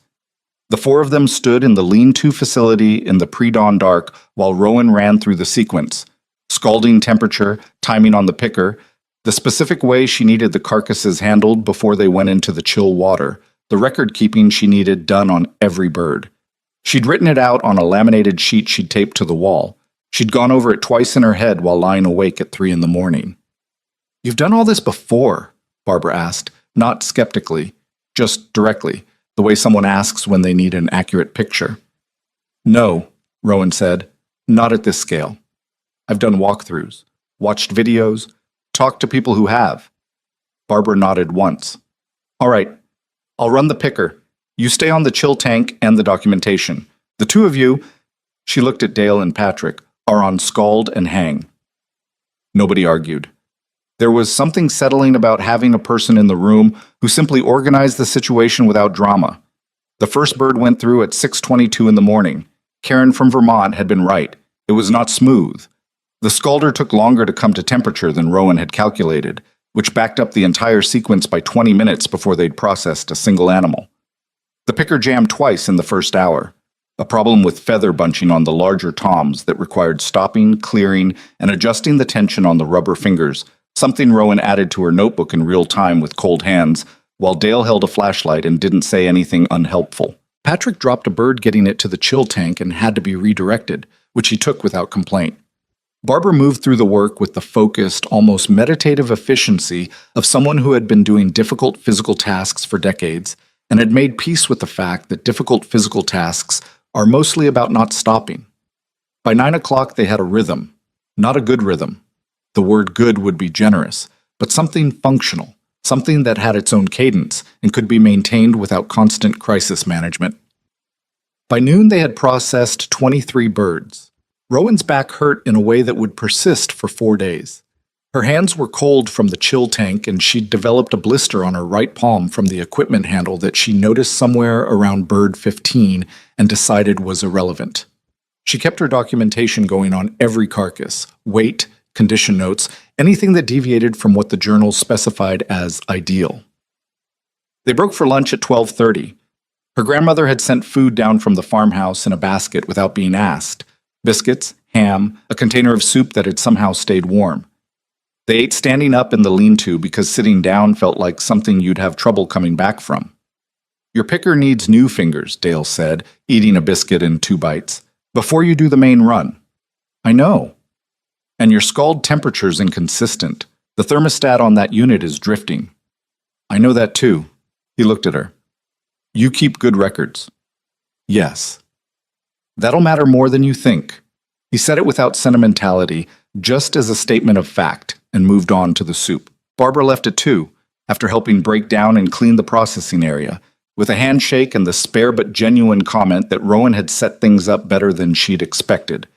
The 4 of them stood in the lean-to facility in the pre-dawn dark while Rowan ran through the sequence, scalding temperature, timing on the picker, the specific way she needed the carcasses handled before they went into the chill water, the record-keeping she needed done on every bird. She'd written it out on a laminated sheet she'd taped to the wall. She'd gone over it twice in her head while lying awake at 3 in the morning. "You've done all this before?" Barbara asked, not skeptically, just directly, the way someone asks when they need an accurate picture. "No," Rowan said, "not at this scale. I've done walkthroughs, watched videos, talked to people who have." Barbara nodded once. "All right, I'll run the picker. You stay on the chill tank and the documentation. The 2 of you," she looked at Dale and Patrick, "are on scald and hang." Nobody argued. There was something settling about having a person in the room who simply organized the situation without drama. The first bird went through at 6:22 in the morning. Karen from Vermont had been right. It was not smooth. The scalder took longer to come to temperature than Rowan had calculated, which backed up the entire sequence by 20 minutes before they'd processed a single animal. The picker jammed twice in the first hour, a problem with feather bunching on the larger toms that required stopping, clearing, and adjusting the tension on the rubber fingers, something Rowan added to her notebook in real time with cold hands, while Dale held a flashlight and didn't say anything unhelpful. Patrick dropped a bird getting it to the chill tank and had to be redirected, which he took without complaint. Barbara moved through the work with the focused, almost meditative efficiency of someone who had been doing difficult physical tasks for decades and had made peace with the fact that difficult physical tasks are mostly about not stopping. By 9 o'clock, they had a rhythm, not a good rhythm. The word good would be generous, but something functional, something that had its own cadence and could be maintained without constant crisis management. By noon, they had processed 23 birds. Rowan's back hurt in a way that would persist for 4 days. Her hands were cold from the chill tank, and she'd developed a blister on her right palm from the equipment handle that she noticed somewhere around bird 15 and decided was irrelevant. She kept her documentation going on every carcass, weight, condition notes, anything that deviated from what the journals specified as ideal. They broke for lunch at 12:30. Her grandmother had sent food down from the farmhouse in a basket without being asked: biscuits, ham, a container of soup that had somehow stayed warm. They ate standing up in the lean-to because sitting down felt like something you'd have trouble coming back from. "Your picker needs new fingers," Dale said, eating a biscuit in 2 bites, "before you do the main run." "I know. And your scald temperature's inconsistent. The thermostat on that unit is drifting." "I know that too." He looked at her. "You keep good records." "Yes." "That'll matter more than you think." He said it without sentimentality, just as a statement of fact, and moved on to the soup. Barbara left at 2, after helping break down and clean the processing area, with a handshake and the spare but genuine comment that Rowan had set things up better than she'd expected.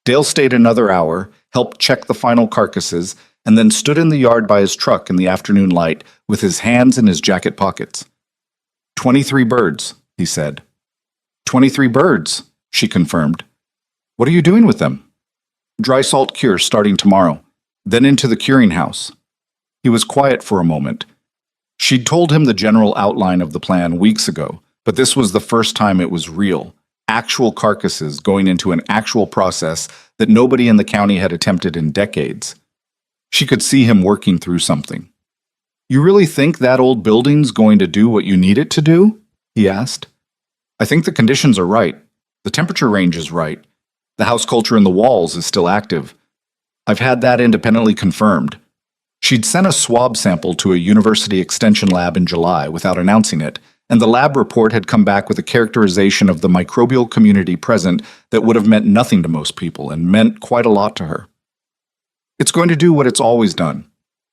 Dale stayed another hour, helped check the final carcasses, and then stood in the yard by his truck in the afternoon light with his hands in his jacket pockets. 23 birds, he said. 23 birds, she confirmed. "What are you doing with them?" "Dry salt cure starting tomorrow, then into the curing house." He was quiet for a moment. She'd told him the general outline of the plan weeks ago, but this was the first time it was real. Actual carcasses going into an actual process that nobody in the county had attempted in decades. She could see him working through something. "You really think that old building's going to do what you need it to do?" he asked. "I think the conditions are right. The temperature range is right. The house culture in the walls is still active. I've had that independently confirmed." She'd sent a swab sample to a university extension lab in July without announcing it, and the lab report had come back with a characterization of the microbial community present that would have meant nothing to most people and meant quite a lot to her. "It's going to do what it's always done.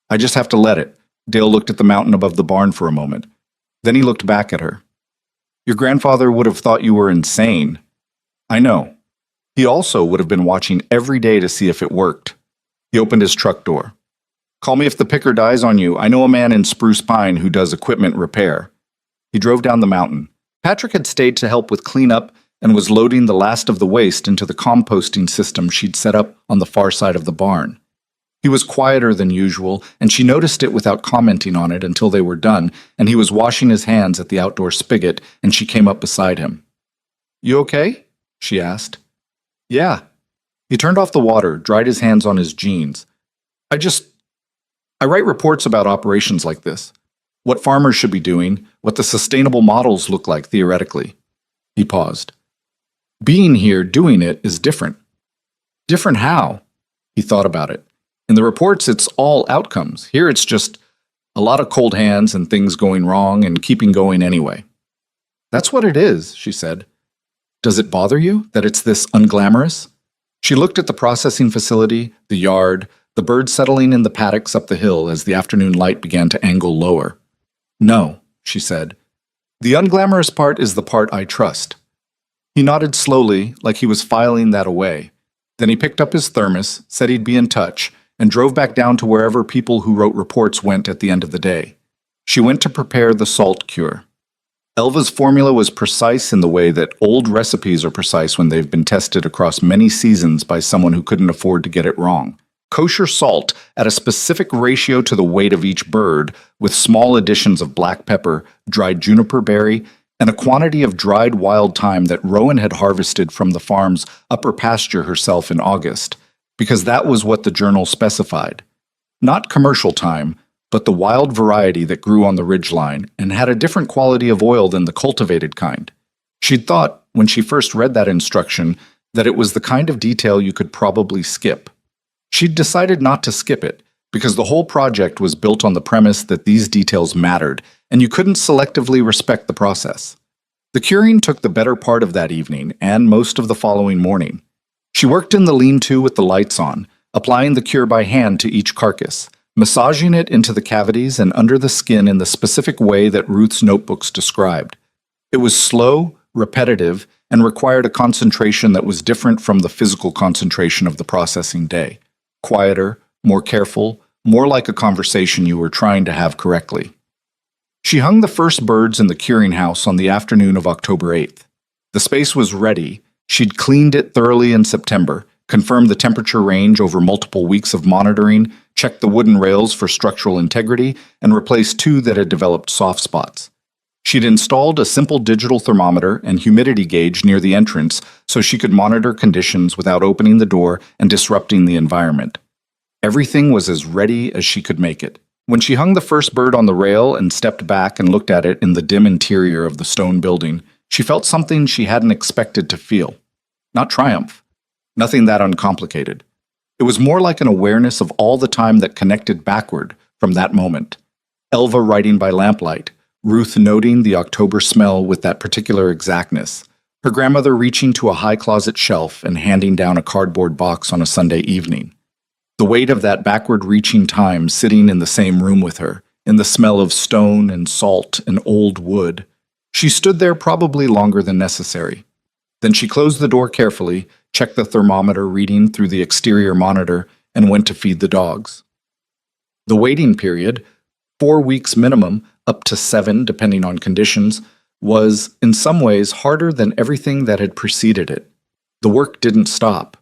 I just have to let it." Dale looked at the mountain above the barn for a moment. Then he looked back at her. "Your grandfather would have thought you were insane." "I know. He also would have been watching every day to see if it worked." He opened his truck door. "Call me if the picker dies on you. I know a man in Spruce Pine who does equipment repair." He drove down the mountain. Patrick had stayed to help with cleanup and was loading the last of the waste into the composting system she'd set up on the far side of the barn. He was quieter than usual, and she noticed it without commenting on it until they were done, and he was washing his hands at the outdoor spigot, and she came up beside him. "You okay?" she asked. "Yeah." He turned off the water, dried his hands on his jeans. I write reports about operations like this. What farmers should be doing, what the sustainable models look like theoretically." He paused. "Being here, doing it, is different." "Different how?" He thought about it. "In the reports, it's all outcomes. Here it's just a lot of cold hands and things going wrong and keeping going anyway." "That's what it is," she said. "Does it bother you that it's this unglamorous?" She looked at the processing facility, the yard, the birds settling in the paddocks up the hill as the afternoon light began to angle lower. "No," she said. "The unglamorous part is the part I trust." He nodded slowly, like he was filing that away. Then he picked up his thermos, said he'd be in touch, and drove back down to wherever people who wrote reports went at the end of the day. She went to prepare the salt cure. Elva's formula was precise in the way that old recipes are precise when they've been tested across many seasons by someone who couldn't afford to get it wrong. Kosher salt at a specific ratio to the weight of each bird, with small additions of black pepper, dried juniper berry, and a quantity of dried wild thyme that Rowan had harvested from the farm's upper pasture herself in August, because that was what the journal specified. Not commercial thyme, but the wild variety that grew on the ridgeline and had a different quality of oil than the cultivated kind. She'd thought, when she first read that instruction, that it was the kind of detail you could probably skip. She'd decided not to skip it, because the whole project was built on the premise that these details mattered, and you couldn't selectively respect the process. The curing took the better part of that evening and most of the following morning. She worked in the lean-to with the lights on, applying the cure by hand to each carcass, massaging it into the cavities and under the skin in the specific way that Ruth's notebooks described. It was slow, repetitive, and required a concentration that was different from the physical concentration of the processing day. Quieter, more careful, more like a conversation you were trying to have correctly. She hung the first birds in the curing house on the afternoon of October 8th. The space was ready, She'd cleaned it thoroughly in September, confirmed the temperature range over multiple weeks of monitoring, checked the wooden rails for structural integrity, and replaced two that had developed soft spots. She'd installed a simple digital thermometer and humidity gauge near the entrance so she could monitor conditions without opening the door and disrupting the environment. Everything was as ready as she could make it. When she hung the first bird on the rail and stepped back and looked at it in the dim interior of the stone building, she felt something she hadn't expected to feel. Not triumph. Nothing that uncomplicated. It was more like an awareness of all the time that connected backward from that moment. Elva writing by lamplight, Ruth noting the October smell with that particular exactness, her grandmother reaching to a high closet shelf and handing down a cardboard box on a Sunday evening. The weight of that backward-reaching time sitting in the same room with her, in the smell of stone and salt and old wood. She stood there probably longer than necessary. Then she closed the door carefully, checked the thermometer reading through the exterior monitor, and went to feed the dogs. The waiting period, 4 weeks minimum, up to 7 depending on conditions, was, in some ways, harder than everything that had preceded it. The work didn't stop.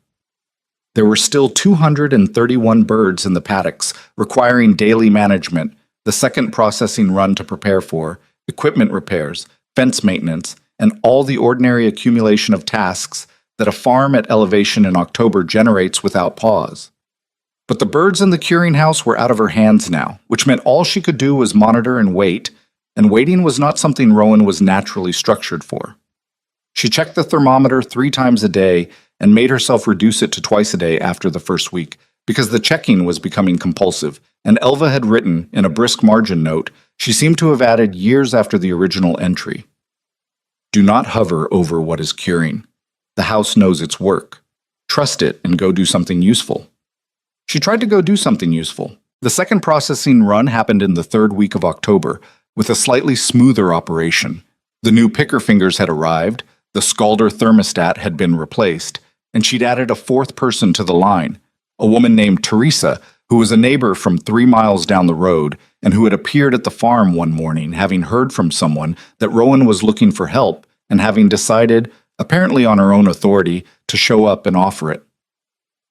There were still 231 birds in the paddocks, requiring daily management, the second processing run to prepare for, equipment repairs, fence maintenance, and all the ordinary accumulation of tasks that a farm at elevation in October generates without pause. But the birds in the curing house were out of her hands now, which meant all she could do was monitor and waiting was not something Rowan was naturally structured for. She checked the thermometer 3 times a day and made herself reduce it to twice a day after the first week, because the checking was becoming compulsive, and Elva had written, in a brisk margin note, she seemed to have added years after the original entry. Do not hover over what is curing. The house knows its work. Trust it and go do something useful. She tried to go do something useful. The second processing run happened in the 3rd week of October, with a slightly smoother operation. The new picker fingers had arrived, the Scalder thermostat had been replaced, and she'd added a 4th person to the line, a woman named Teresa, who was a neighbor from 3 miles down the road and who had appeared at the farm one morning having heard from someone that Rowan was looking for help and having decided, apparently on her own authority, to show up and offer it.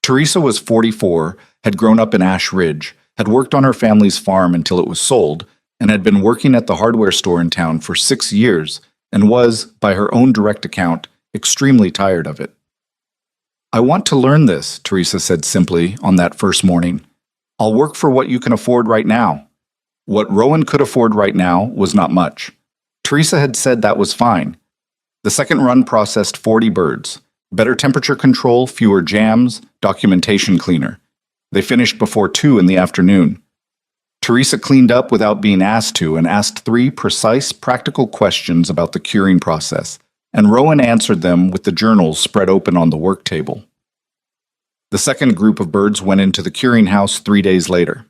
Teresa was 44, had grown up in Ash Ridge, had worked on her family's farm until it was sold, and had been working at the hardware store in town for 6 years and was, by her own direct account, extremely tired of it. I want to learn this, Teresa said simply on that first morning. I'll work for what you can afford right now. What Rowan could afford right now was not much. Teresa had said that was fine. The second run processed 40 birds. Better temperature control, fewer jams, documentation cleaner. They finished before 2 in the afternoon. Teresa cleaned up without being asked to and asked 3 precise, practical questions about the curing process, and Rowan answered them with the journals spread open on the work table. The second group of birds went into the curing house 3 days later.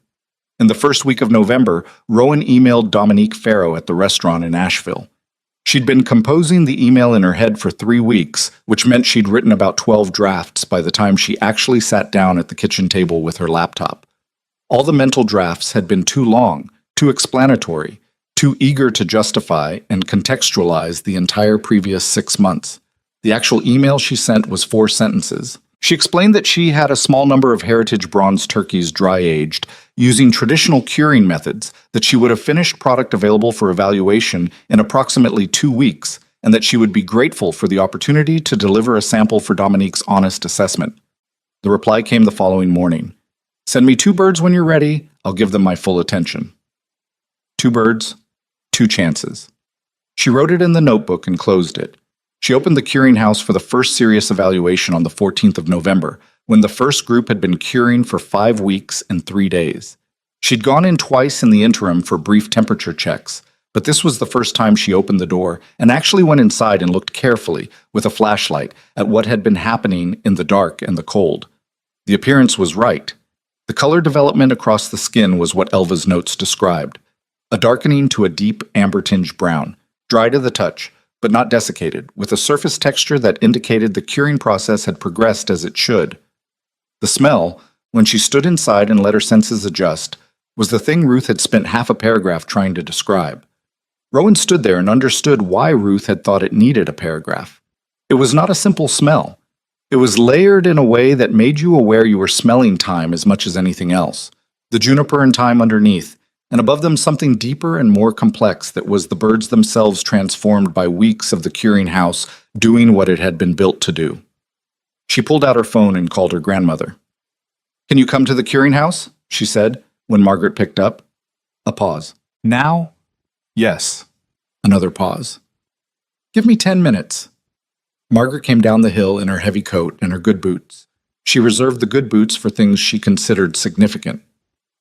In the first week of November, Rowan emailed Dominique Farrow at the restaurant in Asheville. She'd been composing the email in her head for 3 weeks, which meant she'd written about 12 drafts by the time she actually sat down at the kitchen table with her laptop. All the mental drafts had been too long, too explanatory, too eager to justify and contextualize the entire previous 6 months. The actual email she sent was 4 sentences. She explained that she had a small number of heritage bronze turkeys dry-aged, using traditional curing methods, that she would have finished product available for evaluation in approximately 2 weeks, and that she would be grateful for the opportunity to deliver a sample for Dominique's honest assessment. The reply came the following morning. Send me 2 birds when you're ready. I'll give them my full attention. 2 birds, 2 chances. She wrote it in the notebook and closed it. She opened the curing house for the first serious evaluation on the 14th of November, when the first group had been curing for 5 weeks and 3 days. She'd gone in twice in the interim for brief temperature checks, but this was the first time she opened the door and actually went inside and looked carefully, with a flashlight, at what had been happening in the dark and the cold. The appearance was right. The color development across the skin was what Elva's notes described. A darkening to a deep amber-tinged brown, dry to the touch, but not desiccated, with a surface texture that indicated the curing process had progressed as it should. The smell, when she stood inside and let her senses adjust, was the thing Ruth had spent half a paragraph trying to describe. Rowan stood there and understood why Ruth had thought it needed a paragraph. It was not a simple smell. It was layered in a way that made you aware you were smelling thyme as much as anything else. The juniper and thyme underneath, and above them something deeper and more complex that was the birds themselves transformed by weeks of the curing house doing what it had been built to do. She pulled out her phone and called her grandmother. "Can you come to the curing house?" she said, when Margaret picked up. A pause. "Now?" "Yes." Another pause. "Give me 10 minutes." Margaret came down the hill in her heavy coat and her good boots. She reserved the good boots for things she considered significant.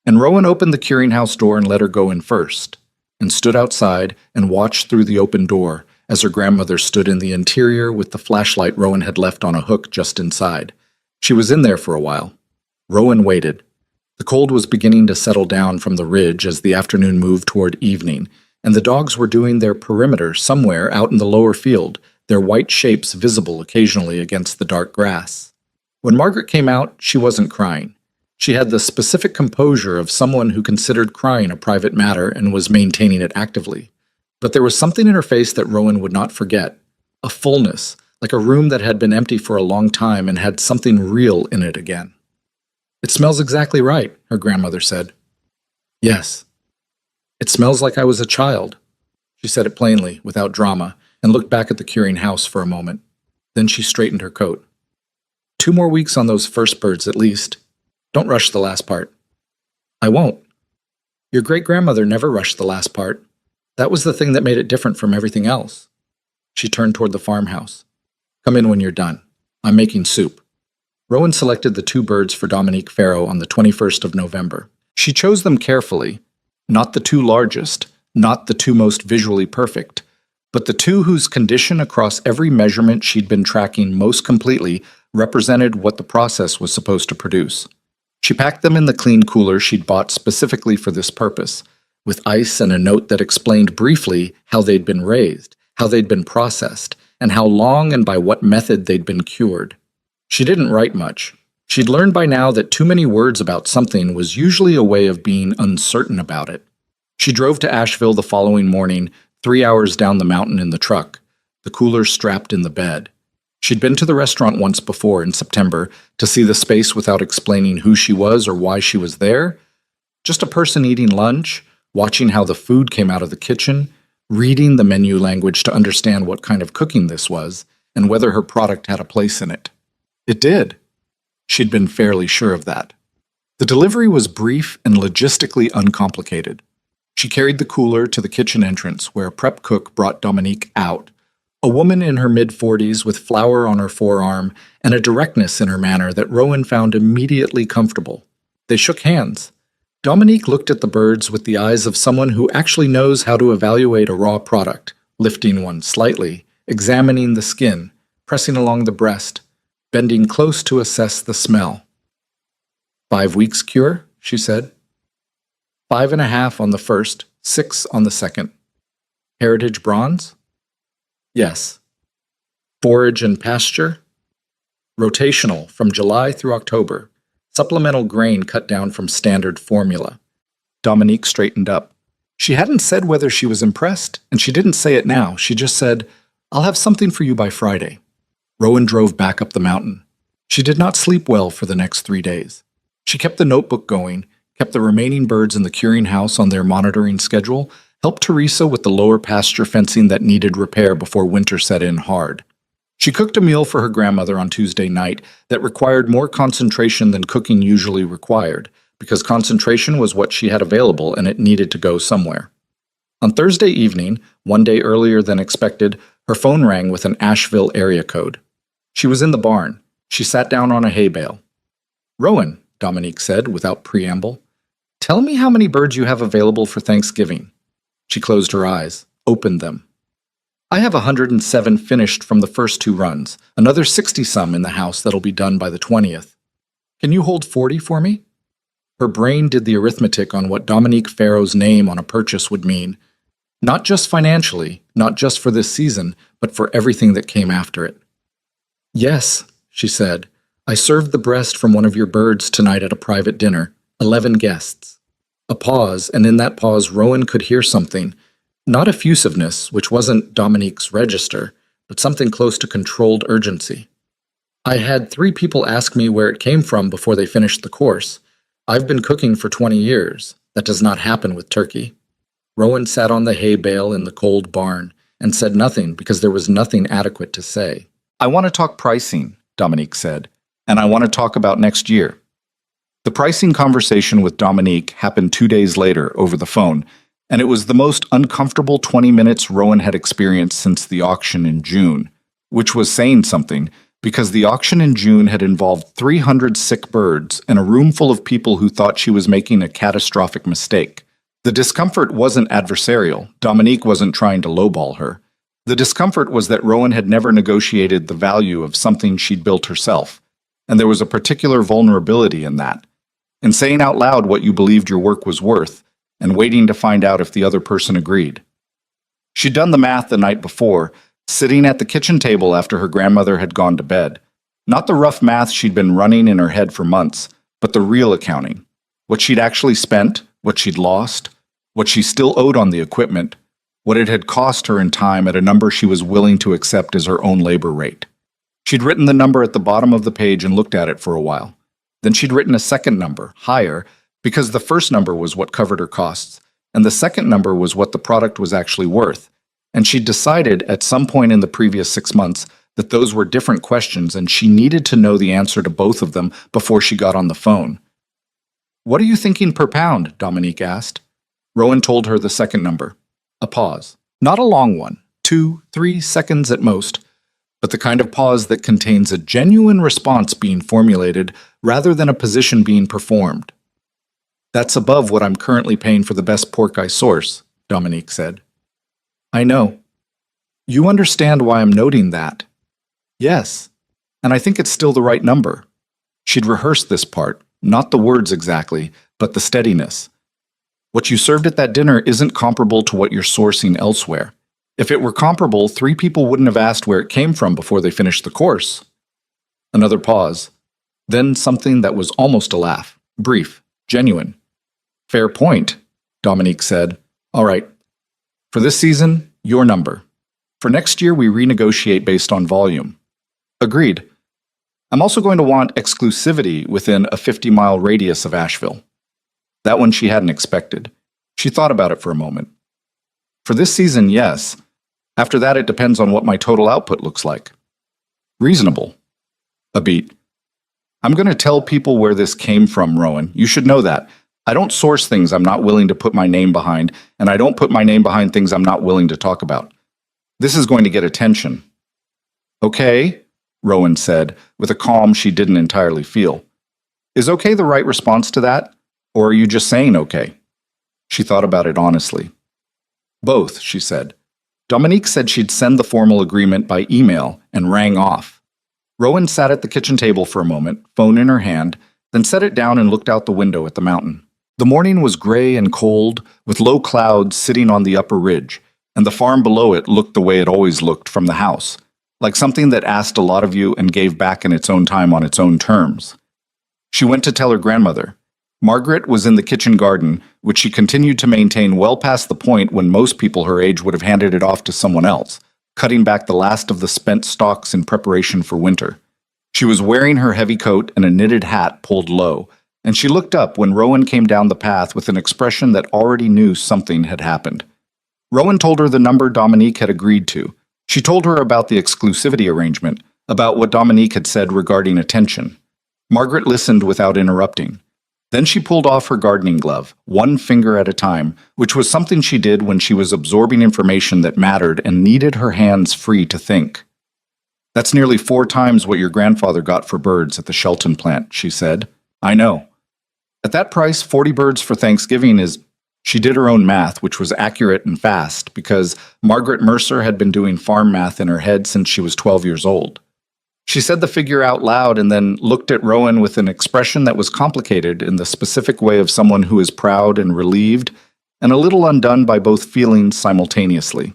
And Rowan opened the curing house door and let her go in first, and stood outside and watched through the open door as her grandmother stood in the interior with the flashlight Rowan had left on a hook just inside. She was in there for a while. Rowan waited. The cold was beginning to settle down from the ridge as the afternoon moved toward evening, and the dogs were doing their perimeter somewhere out in the lower field, their white shapes visible occasionally against the dark grass. When Margaret came out, she wasn't crying. She had the specific composure of someone who considered crying a private matter and was maintaining it actively. But there was something in her face that Rowan would not forget, a fullness, like a room that had been empty for a long time and had something real in it again. "It smells exactly right," her grandmother said. "Yes. It smells like I was a child." She said it plainly, without drama, and looked back at the curing house for a moment. Then she straightened her coat. "2 more weeks on those first birds at least. Don't rush the last part." "I won't. Your great-grandmother never rushed the last part. That was the thing that made it different from everything else." She turned toward the farmhouse. "Come in when you're done. I'm making soup." Rowan selected the 2 birds for Dominique Farrow on the 21st of November. She chose them carefully, not the 2 largest, not the 2 most visually perfect, but the 2 whose condition across every measurement she'd been tracking most completely represented what the process was supposed to produce. She packed them in the clean cooler she'd bought specifically for this purpose, with ice and a note that explained briefly how they'd been raised, how they'd been processed, and how long and by what method they'd been cured. She didn't write much. She'd learned by now that too many words about something was usually a way of being uncertain about it. She drove to Asheville the following morning, 3 hours down the mountain in the truck, the cooler strapped in the bed. She'd been to the restaurant once before in September to see the space without explaining who she was or why she was there. Just a person eating lunch, watching how the food came out of the kitchen, reading the menu language to understand what kind of cooking this was, and whether her product had a place in it. It did. She'd been fairly sure of that. The delivery was brief and logistically uncomplicated. She carried the cooler to the kitchen entrance where a prep cook brought Dominique out, a woman in her mid-40s with flour on her forearm and a directness in her manner that Rowan found immediately comfortable. They shook hands. Dominique looked at the birds with the eyes of someone who actually knows how to evaluate a raw product, lifting one slightly, examining the skin, pressing along the breast, bending close to assess the smell. 5 weeks cure, she said. 5.5 on the first, 6 on the second. Heritage bronze? Yes. Forage and pasture? Rotational from July through October. Supplemental grain cut down from standard formula. Dominique straightened up. She hadn't said whether she was impressed, and she didn't say it now. She just said, "I'll have something for you by Friday." Rowan drove back up the mountain. She did not sleep well for the next 3 days. She kept the notebook going, kept the remaining birds in the curing house on their monitoring schedule, helped Teresa with the lower pasture fencing that needed repair before winter set in hard. She cooked a meal for her grandmother on Tuesday night that required more concentration than cooking usually required, because concentration was what she had available and it needed to go somewhere. On Thursday evening, 1 day earlier than expected, her phone rang with an Asheville area code. She was in the barn. She sat down on a hay bale. "Rowan," Dominique said without preamble, "tell me how many birds you have available for Thanksgiving." She closed her eyes, opened them. "I have 107 finished from the first 2 runs, another 60-some in the house that'll be done by the 20th. Can you hold 40 for me?" Her brain did the arithmetic on what Dominique Farrow's name on a purchase would mean, not just financially, not just for this season, but for everything that came after it. "Yes," she said, "I served the breast from one of your birds tonight at a private dinner, 11 guests." A pause, and in that pause Rowan could hear something, not effusiveness, which wasn't Dominique's register, but something close to controlled urgency. I had 3 people ask me where it came from before they finished the course. I've been cooking for 20 years. That does not happen with turkey. Rowan sat on the hay bale in the cold barn and said nothing because there was nothing adequate to say. I want to talk pricing, Dominique said, and I want to talk about next year. The pricing conversation with Dominique happened 2 days later over the phone, and it was the most uncomfortable 20 minutes Rowan had experienced since the auction in June, which was saying something because the auction in June had involved 300 sick birds and a room full of people who thought she was making a catastrophic mistake. The discomfort wasn't adversarial. Dominique wasn't trying to lowball her. The discomfort was that Rowan had never negotiated the value of something she'd built herself, and there was a particular vulnerability in that. In saying out loud what you believed your work was worth, and waiting to find out if the other person agreed. She'd done the math the night before, sitting at the kitchen table after her grandmother had gone to bed. Not the rough math she'd been running in her head for months, but the real accounting. What she'd actually spent, what she'd lost, what she still owed on the equipment, what it had cost her in time at a number she was willing to accept as her own labor rate. She'd written the number at the bottom of the page and looked at it for a while. Then she'd written a second number, higher, because the first number was what covered her costs, and the second number was what the product was actually worth. And she'd decided at some point in the previous 6 months that those were different questions and she needed to know the answer to both of them before she got on the phone. "What are you thinking per pound?" Dominique asked. Rowan told her the second number. A pause. Not a long one, 2, 3 seconds at most, but the kind of pause that contains a genuine response being formulated rather than a position being performed. "That's above what I'm currently paying for the best pork I source," Dominique said. "I know. You understand why I'm noting that?" "Yes, and I think it's still the right number." She'd rehearsed this part, not the words exactly, but the steadiness. "What you served at that dinner isn't comparable to what you're sourcing elsewhere. If it were comparable, 3 people wouldn't have asked where it came from before they finished the course." Another pause. Then something that was almost a laugh. Brief, genuine. "Fair point," Dominique said. "All right. For this season, your number. For next year, we renegotiate based on volume." "Agreed. I'm also going to want exclusivity within a 50-mile radius of Asheville." That one she hadn't expected. She thought about it for a moment. "For this season, yes. After that, it depends on what my total output looks like." "Reasonable." A beat. "I'm going to tell people where this came from, Rowan. You should know that. I don't source things I'm not willing to put my name behind, and I don't put my name behind things I'm not willing to talk about. This is going to get attention." "Okay," Rowan said, with a calm she didn't entirely feel. "Is okay the right response to that? Or are you just saying okay?" She thought about it honestly. "Both," she said. Dominique said she'd send the formal agreement by email and rang off. Rowan sat at the kitchen table for a moment, phone in her hand, then set it down and looked out the window at the mountain. The morning was gray and cold, with low clouds sitting on the upper ridge, and the farm below it looked the way it always looked from the house, like something that asked a lot of you and gave back in its own time on its own terms. She went to tell her grandmother. Margaret was in the kitchen garden, which she continued to maintain well past the point when most people her age would have handed it off to someone else, cutting back the last of the spent stalks in preparation for winter. She was wearing her heavy coat and a knitted hat pulled low, and she looked up when Rowan came down the path with an expression that already knew something had happened. Rowan told her the number Dominique had agreed to. She told her about the exclusivity arrangement, about what Dominique had said regarding attention. Margaret listened without interrupting. Then she pulled off her gardening glove, one finger at a time, which was something she did when she was absorbing information that mattered and needed her hands free to think. "That's nearly 4 times what your grandfather got for birds at the Shelton plant," she said. "I know. At that price, 40 birds for Thanksgiving is—" She did her own math, which was accurate and fast, because Margaret Mercer had been doing farm math in her head since she was 12 years old. She said the figure out loud and then looked at Rowan with an expression that was complicated in the specific way of someone who is proud and relieved, and a little undone by both feelings simultaneously.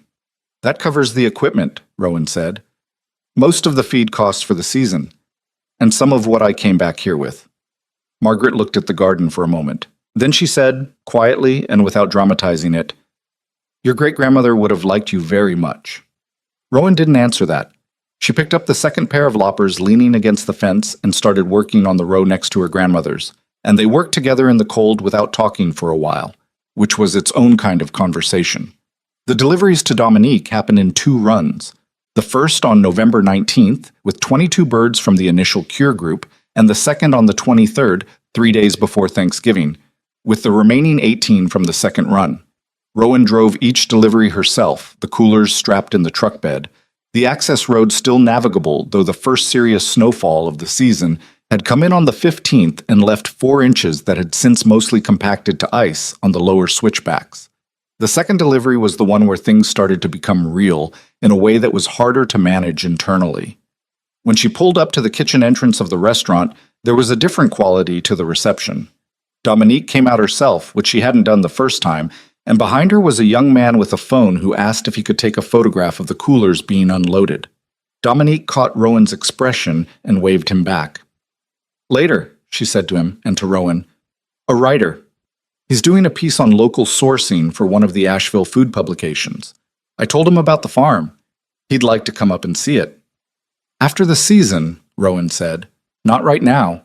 "That covers the equipment," Rowan said. "Most of the feed costs for the season, and some of what I came back here with." Margaret looked at the garden for a moment. Then she said, quietly and without dramatizing it, "Your great-grandmother would have liked you very much." Rowan didn't answer that. She picked up the second pair of loppers leaning against the fence and started working on the row next to her grandmother's, and they worked together in the cold without talking for a while, which was its own kind of conversation. The deliveries to Dominique happened in 2 runs. The first on November 19th, with 22 birds from the initial cure group, and the second on the 23rd, 3 days before Thanksgiving, with the remaining 18 from the second run. Rowan drove each delivery herself, the coolers strapped in the truck bed. The access road still navigable, though the first serious snowfall of the season had come in on the 15th and left 4 inches that had since mostly compacted to ice on the lower switchbacks. The second delivery was the one where things started to become real in a way that was harder to manage internally. When she pulled up to the kitchen entrance of the restaurant, there was a different quality to the reception. Dominique came out herself, which she hadn't done the first time, and behind her was a young man with a phone who asked if he could take a photograph of the coolers being unloaded. Dominique caught Rowan's expression and waved him back. "Later," she said to him and to Rowan. "A writer. He's doing a piece on local sourcing for one of the Asheville food publications. I told him about the farm. He'd like to come up and see it." "After the season," Rowan said. "Not right now."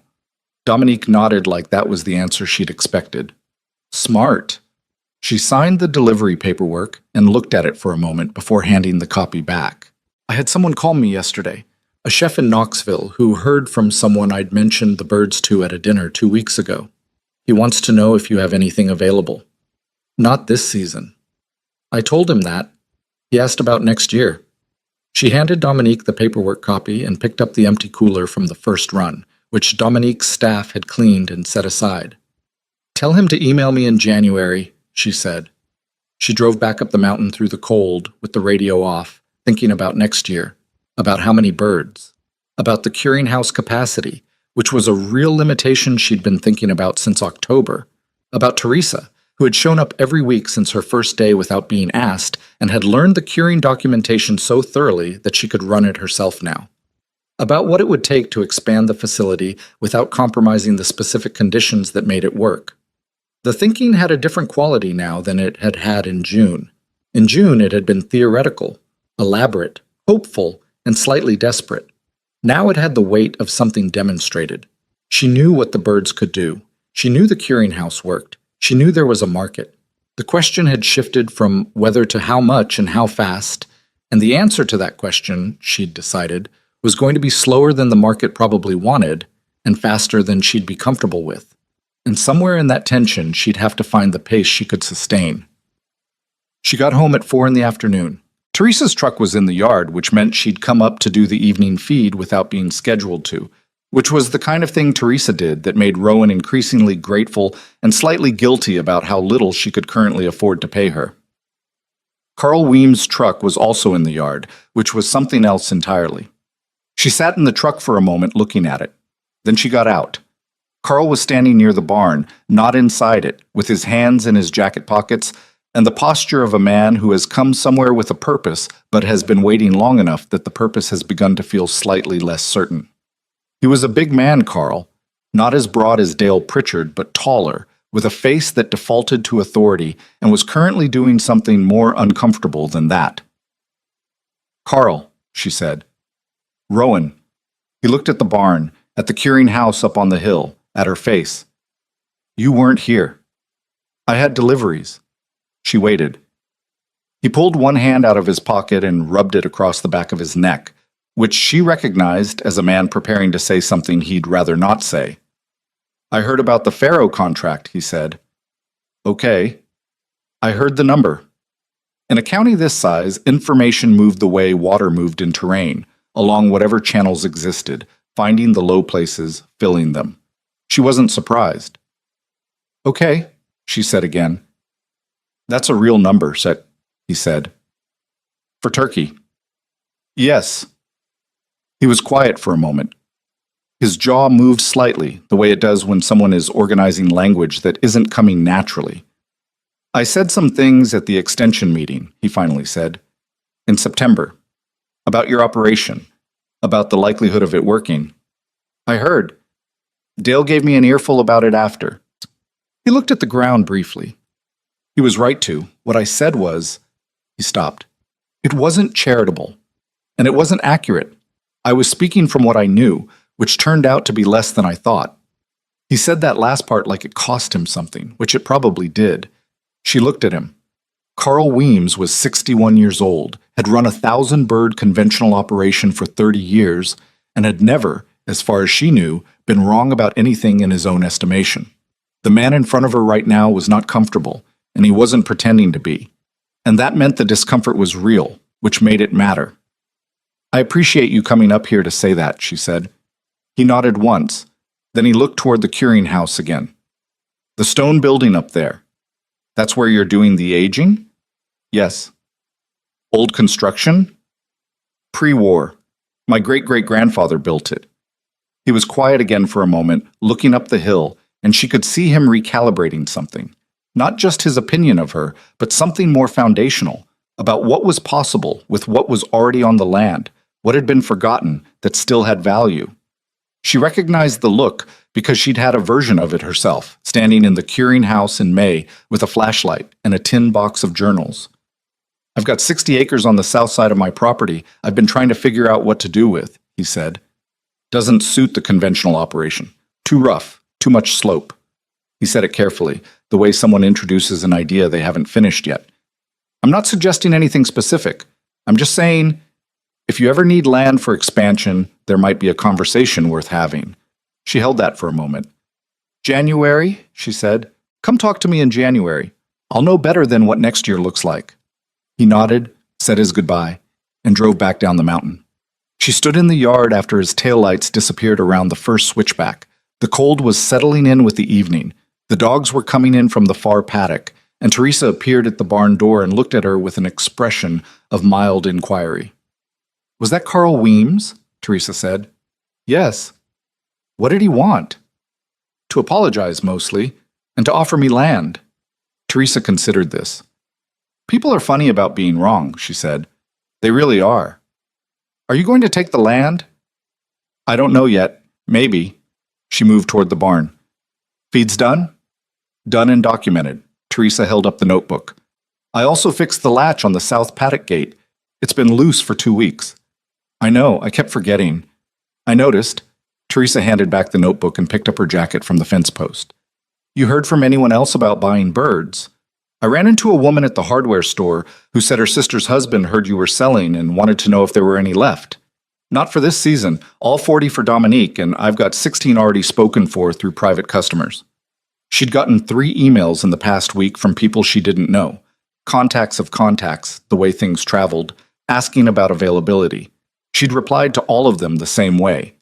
Dominique nodded like that was the answer she'd expected. "Smart." She signed the delivery paperwork and looked at it for a moment before handing the copy back. "I had someone call me yesterday, a chef in Knoxville who heard from someone I'd mentioned the birds to at a dinner 2 weeks ago. He wants to know if you have anything available." "Not this season." I told him that. He asked about next year. She handed Dominique the paperwork copy and picked up the empty cooler from the first run, which Dominique's staff had cleaned and set aside. "Tell him to email me in January," she said. She drove back up the mountain through the cold with the radio off, thinking about next year, about how many birds, about the curing house capacity, which was a real limitation she'd been thinking about since October, about Teresa, who had shown up every week since her first day without being asked and had learned the curing documentation so thoroughly that she could run it herself now, about what it would take to expand the facility without compromising the specific conditions that made it work. The thinking had a different quality now than it had had in June. In June, it had been theoretical, elaborate, hopeful, and slightly desperate. Now it had the weight of something demonstrated. She knew what the birds could do. She knew the curing house worked. She knew there was a market. The question had shifted from whether to how much and how fast, and the answer to that question, she'd decided, was going to be slower than the market probably wanted and faster than she'd be comfortable with. And somewhere in that tension, she'd have to find the pace she could sustain. She got home at 4 in the afternoon. Teresa's truck was in the yard, which meant she'd come up to do the evening feed without being scheduled to, which was the kind of thing Teresa did that made Rowan increasingly grateful and slightly guilty about how little she could currently afford to pay her. Carl Weem's truck was also in the yard, which was something else entirely. She sat in the truck for a moment looking at it. Then she got out. Carl was standing near the barn, not inside it, with his hands in his jacket pockets, and the posture of a man who has come somewhere with a purpose, but has been waiting long enough that the purpose has begun to feel slightly less certain. He was a big man, Carl, not as broad as Dale Pritchard, but taller, with a face that defaulted to authority and was currently doing something more uncomfortable than that. "Carl," she said. "Rowan." He looked at the barn, at the curing house up on the hill, at her face. "You weren't here." "I had deliveries." She waited. He pulled one hand out of his pocket and rubbed it across the back of his neck, which she recognized as a man preparing to say something he'd rather not say. "I heard about the Faro contract," he said. "Okay." "I heard the number." In a county this size, information moved the way water moved in terrain, along whatever channels existed, finding the low places, filling them. She wasn't surprised. "Okay," she said again. "That's a real number, he said. "For turkey." "Yes." He was quiet for a moment. His jaw moved slightly, the way it does when someone is organizing language that isn't coming naturally. "I said some things at the extension meeting," he finally said, "in September, about your operation, about the likelihood of it working. I heard. Dale gave me an earful about it after." He looked at the ground briefly. He was right to. What I said was, he stopped. "It wasn't charitable. And it wasn't accurate. I was speaking from what I knew, which turned out to be less than I thought. He said that last part like it cost him something, which it probably did. She looked at him. Carl Weems was 61 years old, had run a 1,000-bird conventional operation for 30 years, and had never, as far as she knew, been wrong about anything in his own estimation. The man in front of her right now was not comfortable, and he wasn't pretending to be. And that meant the discomfort was real, which made it matter. "I appreciate you coming up here to say that," she said. He nodded once. Then he looked toward the curing house again. "The stone building up there. That's where you're doing the aging?" "Yes." "Old construction?" "Pre-war. My great-great-grandfather built it." He was quiet again for a moment, looking up the hill, and she could see him recalibrating something. Not just his opinion of her, but something more foundational, about what was possible with what was already on the land, what had been forgotten that still had value. She recognized the look because she'd had a version of it herself, standing in the curing house in May with a flashlight and a tin box of journals. "I've got 60 acres on the south side of my property I've been trying to figure out what to do with," he said. "Doesn't suit the conventional operation. Too rough, too much slope." He said it carefully, the way someone introduces an idea they haven't finished yet. "I'm not suggesting anything specific. I'm just saying, if you ever need land for expansion, there might be a conversation worth having." She held that for a moment. "January," she said. "Come talk to me in January. I'll know better than what next year looks like." He nodded, said his goodbye, and drove back down the mountain. She stood in the yard after his taillights disappeared around the first switchback. The cold was settling in with the evening. The dogs were coming in from the far paddock, and Teresa appeared at the barn door and looked at her with an expression of mild inquiry. "Was that Carl Weems?" Teresa said. "Yes." "What did he want?" "To apologize, mostly, and to offer me land." Teresa considered this. "People are funny about being wrong," she said. "They really are." "Are you going to take the land?" "I don't know yet. Maybe." She moved toward the barn. "Feed's done?" "Done and documented." Teresa held up the notebook. "I also fixed the latch on the south paddock gate. It's been loose for 2 weeks." "I know, I kept forgetting." "I noticed." Teresa handed back the notebook and picked up her jacket from the fence post. "You heard from anyone else about buying birds?" "I ran into a woman at the hardware store who said her sister's husband heard you were selling and wanted to know if there were any left." "Not for this season. All 40 for Dominique, and I've got 16 already spoken for through private customers." She'd gotten 3 emails in the past week from people she didn't know. Contacts of contacts, the way things traveled, asking about availability. She'd replied to all of them the same way.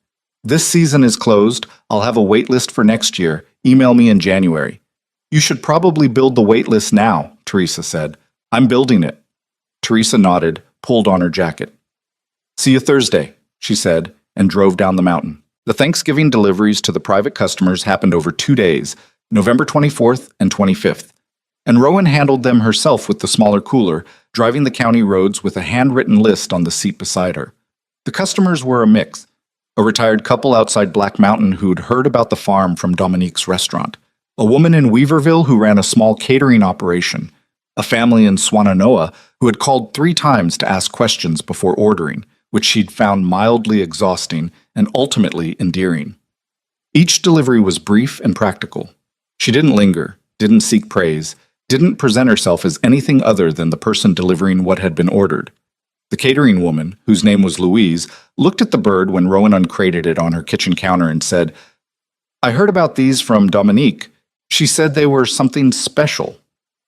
"This season is closed. I'll have a wait list for next year. Email me in January." "You should probably build the wait list now," Teresa said. "I'm building it." Teresa nodded, pulled on her jacket. "See you Thursday," she said, and drove down the mountain. The Thanksgiving deliveries to the private customers happened over 2 days, November 24th and 25th. And Rowan handled them herself with the smaller cooler, driving the county roads with a handwritten list on the seat beside her. The customers were a mix. A retired couple outside Black Mountain who'd heard about the farm from Dominique's restaurant. A woman in Weaverville who ran a small catering operation. A family in Swannanoa who had called 3 times to ask questions before ordering, which she'd found mildly exhausting and ultimately endearing. Each delivery was brief and practical. She didn't linger, didn't seek praise, didn't present herself as anything other than the person delivering what had been ordered. The catering woman, whose name was Louise, looked at the bird when Rowan uncrated it on her kitchen counter and said, "I heard about these from Dominique. She said they were something special."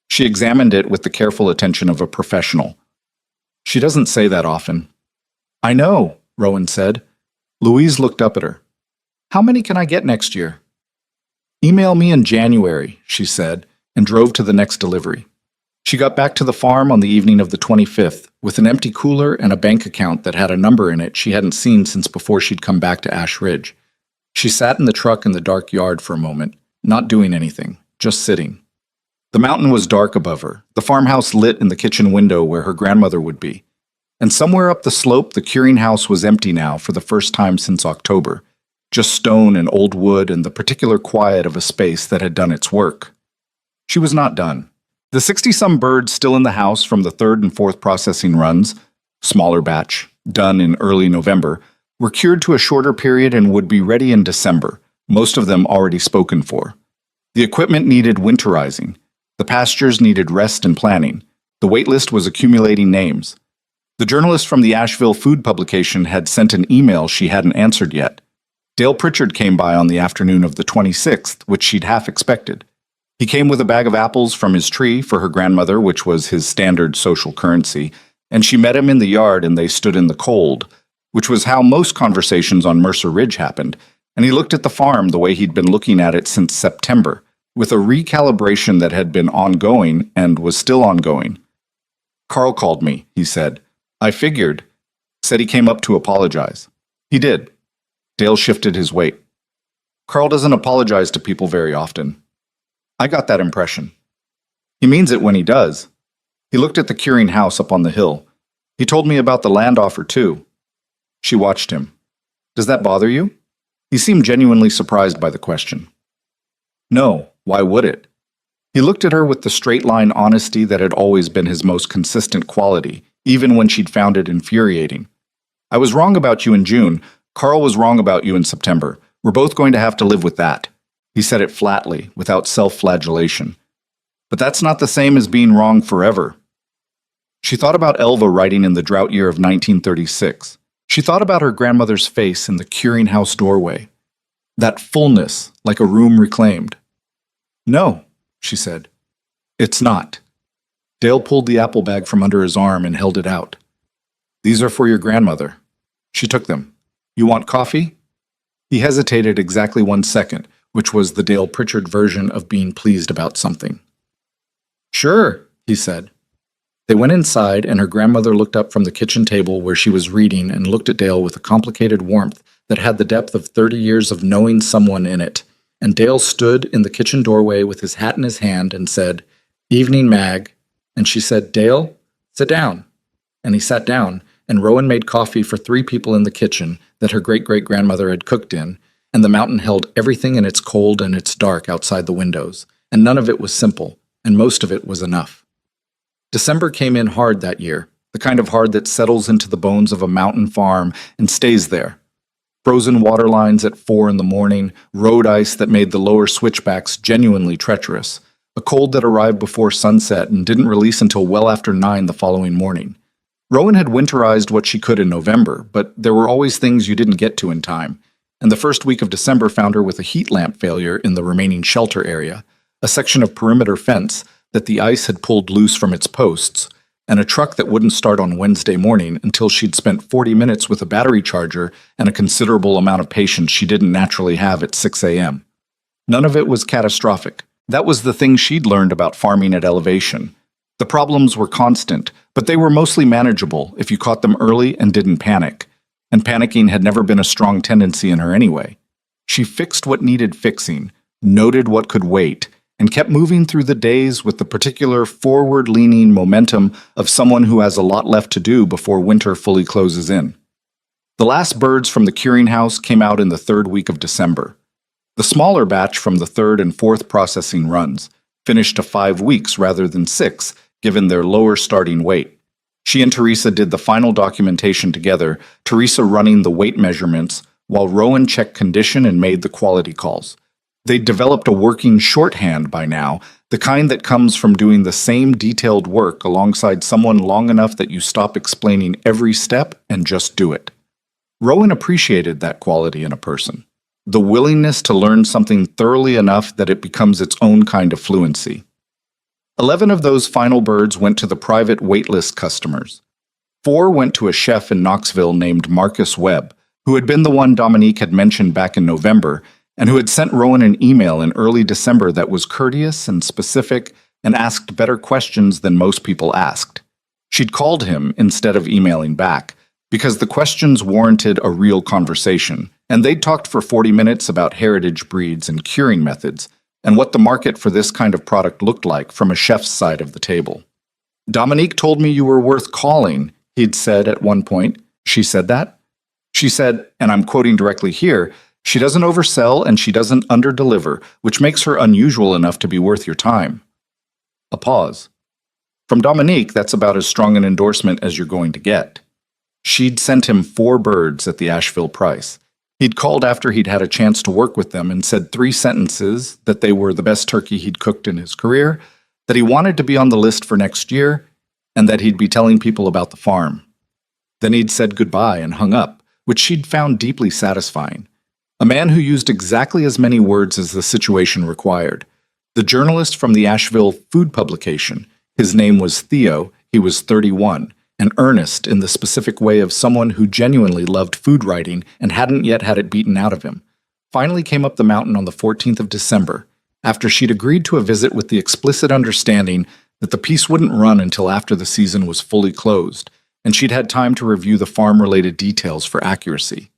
She examined it with the careful attention of a professional. "She doesn't say that often." "I know," Rowan said. Louise looked up at her. "How many can I get next year?" "Email me in January," she said, and drove to the next delivery. She got back to the farm on the evening of the 25th with an empty cooler and a bank account that had a number in it she hadn't seen since before she'd come back to Ash Ridge. She sat in the truck in the dark yard for a moment, not doing anything, just sitting. The mountain was dark above her, the farmhouse lit in the kitchen window where her grandmother would be. And somewhere up the slope, the curing house was empty now for the first time since October. Just stone and old wood and the particular quiet of a space that had done its work. She was not done. The 60-some birds still in the house from the 3rd and 4th processing runs, smaller batch, done in early November, were cured to a shorter period and would be ready in December, most of them already spoken for. The equipment needed winterizing. The pastures needed rest and planning. The waitlist was accumulating names. The journalist from the Asheville food publication had sent an email she hadn't answered yet. Dale Pritchard came by on the afternoon of the 26th, which she'd half expected. He came with a bag of apples from his tree for her grandmother, which was his standard social currency, and she met him in the yard and they stood in the cold, which was how most conversations on Mercer Ridge happened, and he looked at the farm the way he'd been looking at it since September, with a recalibration that had been ongoing and was still ongoing. "Carl called me," he said. "I figured." Said he came up to apologize. He did. Dale shifted his weight. "Carl doesn't apologize to people very often." "I got that impression." "He means it when he does." He looked at the curing house up on the hill. "He told me about the land offer, too." She watched him. "Does that bother you?" He seemed genuinely surprised by the question. "No, why would it?" He looked at her with the straight-line honesty that had always been his most consistent quality, even when she'd found it infuriating. "I was wrong about you in June. Carl was wrong about you in September. We're both going to have to live with that." He said it flatly, without self-flagellation. "But that's not the same as being wrong forever." She thought about Elva writing in the drought year of 1936. She thought about her grandmother's face in the curing house doorway. That fullness, like a room reclaimed. "No," she said. "It's not." Dale pulled the apple bag from under his arm and held it out. "These are for your grandmother." She took them. "You want coffee?" He hesitated exactly 1 second, which was the Dale Pritchard version of being pleased about something. "Sure," he said. They went inside, and her grandmother looked up from the kitchen table where she was reading and looked at Dale with a complicated warmth that had the depth of 30 years of knowing someone in it. And Dale stood in the kitchen doorway with his hat in his hand and said, "Evening, Mag." And she said, "Dale, sit down." And he sat down, and Rowan made coffee for 3 people in the kitchen that her great-great-grandmother had cooked in, and the mountain held everything in its cold and its dark outside the windows, and none of it was simple, and most of it was enough. December came in hard that year, the kind of hard that settles into the bones of a mountain farm and stays there. Frozen water lines at 4 in the morning, road ice that made the lower switchbacks genuinely treacherous, a cold that arrived before sunset and didn't release until well after 9 the following morning. Rowan had winterized what she could in November, but there were always things you didn't get to in time, and the first week of December found her with a heat lamp failure in the remaining shelter area, a section of perimeter fence that the ice had pulled loose from its posts, and a truck that wouldn't start on Wednesday morning until she'd spent 40 minutes with a battery charger and a considerable amount of patience she didn't naturally have at 6 a.m. None of it was catastrophic. That was the thing she'd learned about farming at elevation. The problems were constant, but they were mostly manageable if you caught them early and didn't panic. And panicking had never been a strong tendency in her anyway. She fixed what needed fixing, noted what could wait, and kept moving through the days with the particular forward-leaning momentum of someone who has a lot left to do before winter fully closes in. The last birds from the curing house came out in the 3rd week of December. The smaller batch from the 3rd and 4th processing runs finished to 5 weeks rather than 6, given their lower starting weight. She and Teresa did the final documentation together, Teresa running the weight measurements, while Rowan checked condition and made the quality calls. They'd developed a working shorthand by now, the kind that comes from doing the same detailed work alongside someone long enough that you stop explaining every step and just do it. Rowan appreciated that quality in a person, the willingness to learn something thoroughly enough that it becomes its own kind of fluency. 11 of those final birds went to the private waitlist customers. 4 went to a chef in Knoxville named Marcus Webb, who had been the one Dominique had mentioned back in November, and who had sent Rowan an email in early December that was courteous and specific and asked better questions than most people asked. She'd called him instead of emailing back, because the questions warranted a real conversation, and they'd talked for 40 minutes about heritage breeds and curing methods, and what the market for this kind of product looked like from a chef's side of the table. "Dominique told me you were worth calling," he'd said at one point. She said that? She said, and I'm quoting directly here, "She doesn't oversell and she doesn't underdeliver, which makes her unusual enough to be worth your time." A pause. From Dominique, that's about as strong an endorsement as you're going to get. She'd sent him 4 birds at the Asheville price. He'd called after he'd had a chance to work with them and said 3 sentences: that they were the best turkey he'd cooked in his career, that he wanted to be on the list for next year, and that he'd be telling people about the farm. Then he'd said goodbye and hung up, which she'd found deeply satisfying. A man who used exactly as many words as the situation required. The journalist from the Asheville food publication, his name was Theo, he was 31, and earnest in the specific way of someone who genuinely loved food writing and hadn't yet had it beaten out of him, finally came up the mountain on the 14th of December, after she'd agreed to a visit with the explicit understanding that the piece wouldn't run until after the season was fully closed, and she'd had time to review the farm-related details for accuracy.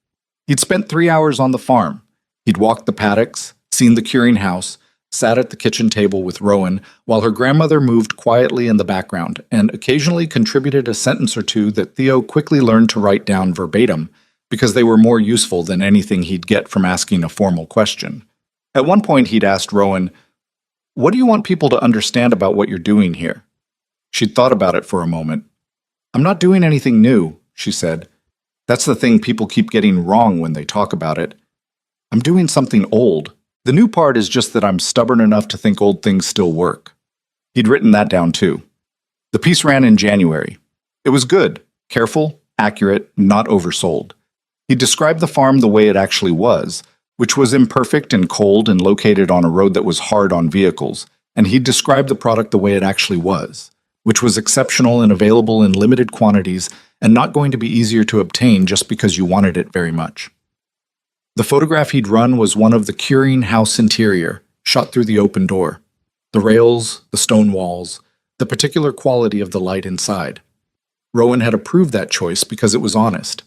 He'd spent 3 hours on the farm. He'd walked the paddocks, seen the curing house, sat at the kitchen table with Rowan while her grandmother moved quietly in the background and occasionally contributed a sentence or two that Theo quickly learned to write down verbatim because they were more useful than anything he'd get from asking a formal question. At one point he'd asked Rowan, "What do you want people to understand about what you're doing here?" She'd thought about it for a moment. "I'm not doing anything new," she said. "That's the thing people keep getting wrong when they talk about it. I'm doing something old. The new part is just that I'm stubborn enough to think old things still work." He'd written that down too. The piece ran in January. It was good, careful, accurate, not oversold. He described the farm the way it actually was, which was imperfect and cold and located on a road that was hard on vehicles, and he described the product the way it actually was, which was exceptional and available in limited quantities and not going to be easier to obtain just because you wanted it very much. The photograph he'd run was one of the curing house interior, shot through the open door. The rails, the stone walls, the particular quality of the light inside. Rowan had approved that choice because it was honest.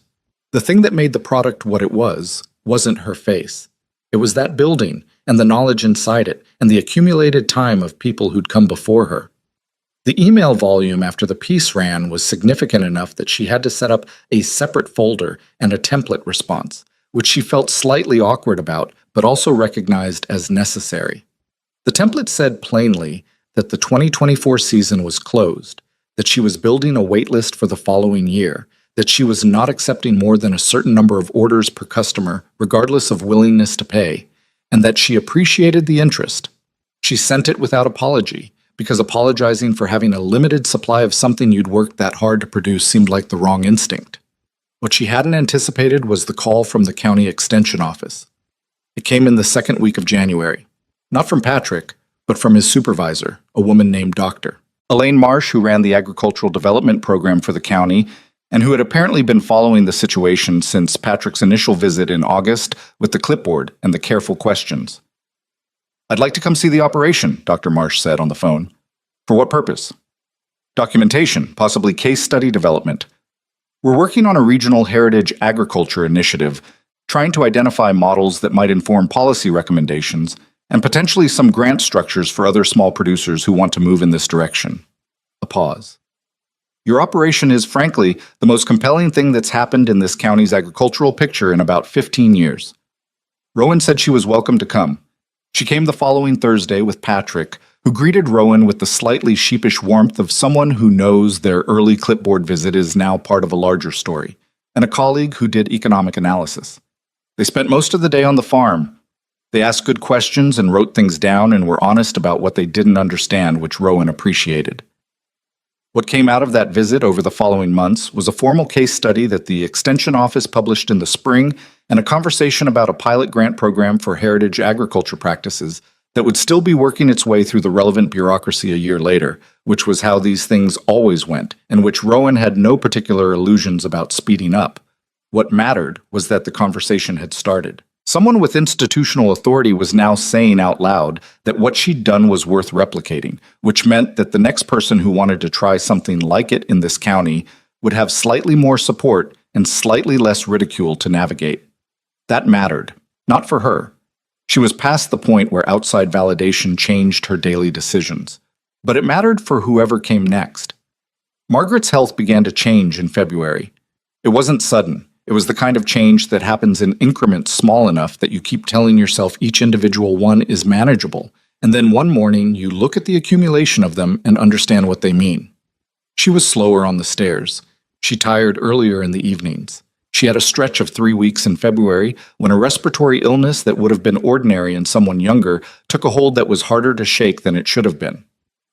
The thing that made the product what it wasn't her face. It was that building and the knowledge inside it and the accumulated time of people who'd come before her. The email volume after the piece ran was significant enough that she had to set up a separate folder and a template response, which she felt slightly awkward about, but also recognized as necessary. The template said plainly that the 2024 season was closed, that she was building a waitlist for the following year, that she was not accepting more than a certain number of orders per customer, regardless of willingness to pay, and that she appreciated the interest. She sent it without apology, because apologizing for having a limited supply of something you'd worked that hard to produce seemed like the wrong instinct. What she hadn't anticipated was the call from the county extension office. It came in the second week of January. Not from Patrick, but from his supervisor, a woman named Dr. Elaine Marsh, who ran the agricultural development program for the county, and who had apparently been following the situation since Patrick's initial visit in August with the clipboard and the careful questions. "I'd like to come see the operation," Dr. Marsh said on the phone. "For what purpose?" "Documentation, possibly case study development. We're working on a regional heritage agriculture initiative, trying to identify models that might inform policy recommendations and potentially some grant structures for other small producers who want to move in this direction." A pause. "Your operation is, frankly, the most compelling thing that's happened in this county's agricultural picture in about 15 years. Rowan said she was welcome to come. She came the following Thursday with Patrick, who greeted Rowan with the slightly sheepish warmth of someone who knows their early clipboard visit is now part of a larger story, and a colleague who did economic analysis. They spent most of the day on the farm. They asked good questions and wrote things down and were honest about what they didn't understand, which Rowan appreciated. What came out of that visit over the following months was a formal case study that the Extension Office published in the spring and a conversation about a pilot grant program for heritage agriculture practices that would still be working its way through the relevant bureaucracy a year later, which was how these things always went, and which Rowan had no particular illusions about speeding up. What mattered was that the conversation had started. Someone with institutional authority was now saying out loud that what she'd done was worth replicating, which meant that the next person who wanted to try something like it in this county would have slightly more support and slightly less ridicule to navigate. That mattered, not for her. She was past the point where outside validation changed her daily decisions. But it mattered for whoever came next. Margaret's health began to change in February. It wasn't sudden. It was the kind of change that happens in increments small enough that you keep telling yourself each individual one is manageable, and then one morning you look at the accumulation of them and understand what they mean. She was slower on the stairs. She tired earlier in the evenings. She had a stretch of 3 weeks in February when a respiratory illness that would have been ordinary in someone younger took a hold that was harder to shake than it should have been.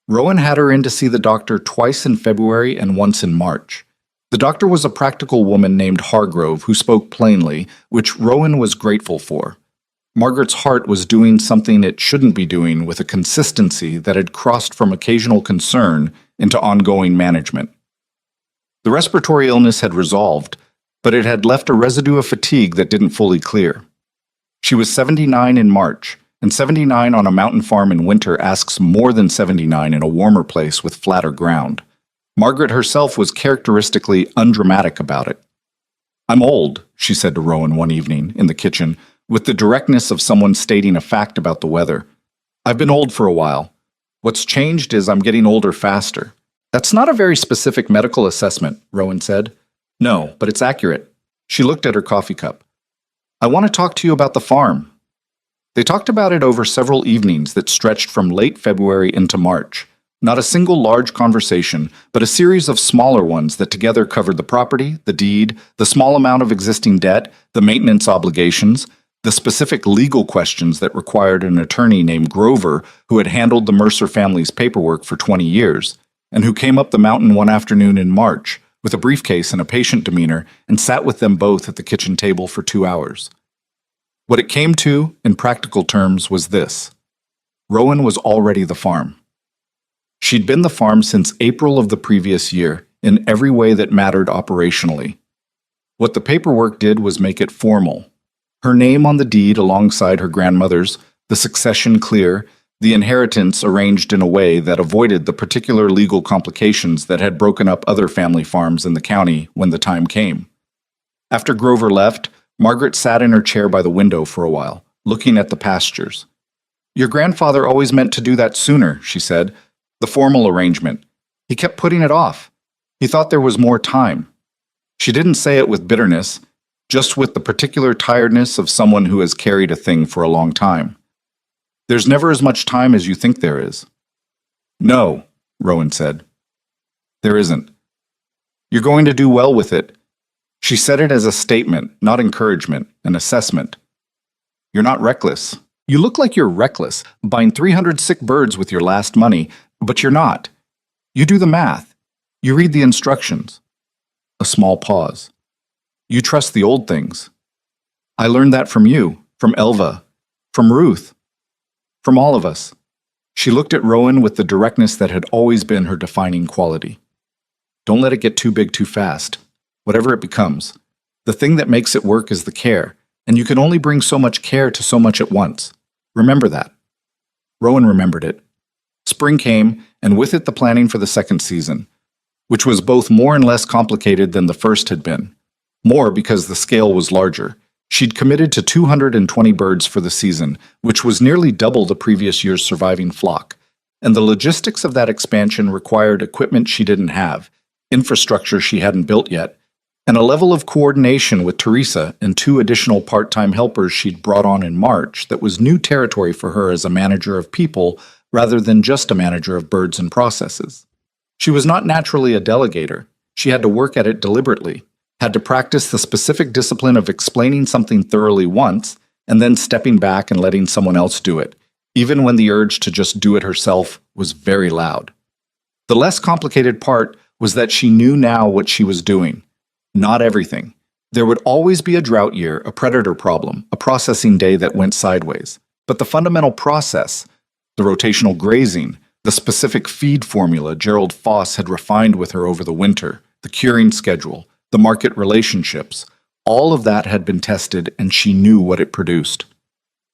Rowan had her in to see the doctor twice in February and once in March. The doctor was a practical woman named Hargrove who spoke plainly, which Rowan was grateful for. Margaret's heart was doing something it shouldn't be doing with a consistency that had crossed from occasional concern into ongoing management. The respiratory illness had resolved, but it had left a residue of fatigue that didn't fully clear. She was 79 in March, and 79 on a mountain farm in winter asks more than 79 in a warmer place with flatter ground. Margaret herself was characteristically undramatic about it. "I'm old," she said to Rowan one evening in the kitchen, with the directness of someone stating a fact about the weather. "I've been old for a while. What's changed is I'm getting older faster." "That's not a very specific medical assessment," Rowan said. "No, but it's accurate." She looked at her coffee cup. "I want to talk to you about the farm." They talked about it over several evenings that stretched from late February into March. Not a single large conversation, but a series of smaller ones that together covered the property, the deed, the small amount of existing debt, the maintenance obligations, the specific legal questions that required an attorney named Grover who had handled the Mercer family's paperwork for 20 years, and who came up the mountain one afternoon in March with a briefcase and a patient demeanor and sat with them both at the kitchen table for 2 hours. What it came to, in practical terms, was this. Rowan was already the farm. She'd been the farm since April of the previous year, in every way that mattered operationally. What the paperwork did was make it formal. Her name on the deed alongside her grandmother's, the succession clear, the inheritance arranged in a way that avoided the particular legal complications that had broken up other family farms in the county when the time came. After Grover left, Margaret sat in her chair by the window for a while, looking at the pastures. "Your grandfather always meant to do that sooner," she said. "The formal arrangement. He kept putting it off. He thought there was more time." She didn't say it with bitterness, just with the particular tiredness of someone who has carried a thing for a long time. "There's never as much time as you think there is." "No," Rowan said. "There isn't. You're going to do well with it." She said it as a statement, not encouragement, an assessment. "You're not reckless. You look like you're reckless, buying 300 sick birds with your last money, but you're not. You do the math. You read the instructions." A small pause. "You trust the old things. I learned that from you, from Elva, from Ruth, from all of us." She looked at Rowan with the directness that had always been her defining quality. "Don't let it get too big too fast, whatever it becomes. The thing that makes it work is the care, and you can only bring so much care to so much at once. Remember that." Rowan remembered it. Spring came, and with it the planning for the second season, which was both more and less complicated than the first had been. More because the scale was larger. She'd committed to 220 birds for the season, which was nearly double the previous year's surviving flock. And the logistics of that expansion required equipment she didn't have, infrastructure she hadn't built yet, and a level of coordination with Teresa and 2 additional part-time helpers she'd brought on in March that was new territory for her as a manager of people rather than just a manager of birds and processes. She was not naturally a delegator. She had to work at it deliberately, had to practice the specific discipline of explaining something thoroughly once and then stepping back and letting someone else do it, even when the urge to just do it herself was very loud. The less complicated part was that she knew now what she was doing. Not everything. There would always be a drought year, a predator problem, a processing day that went sideways. But the fundamental process, the rotational grazing, the specific feed formula Gerald Foss had refined with her over the winter, the curing schedule, the market relationships, all of that had been tested and she knew what it produced.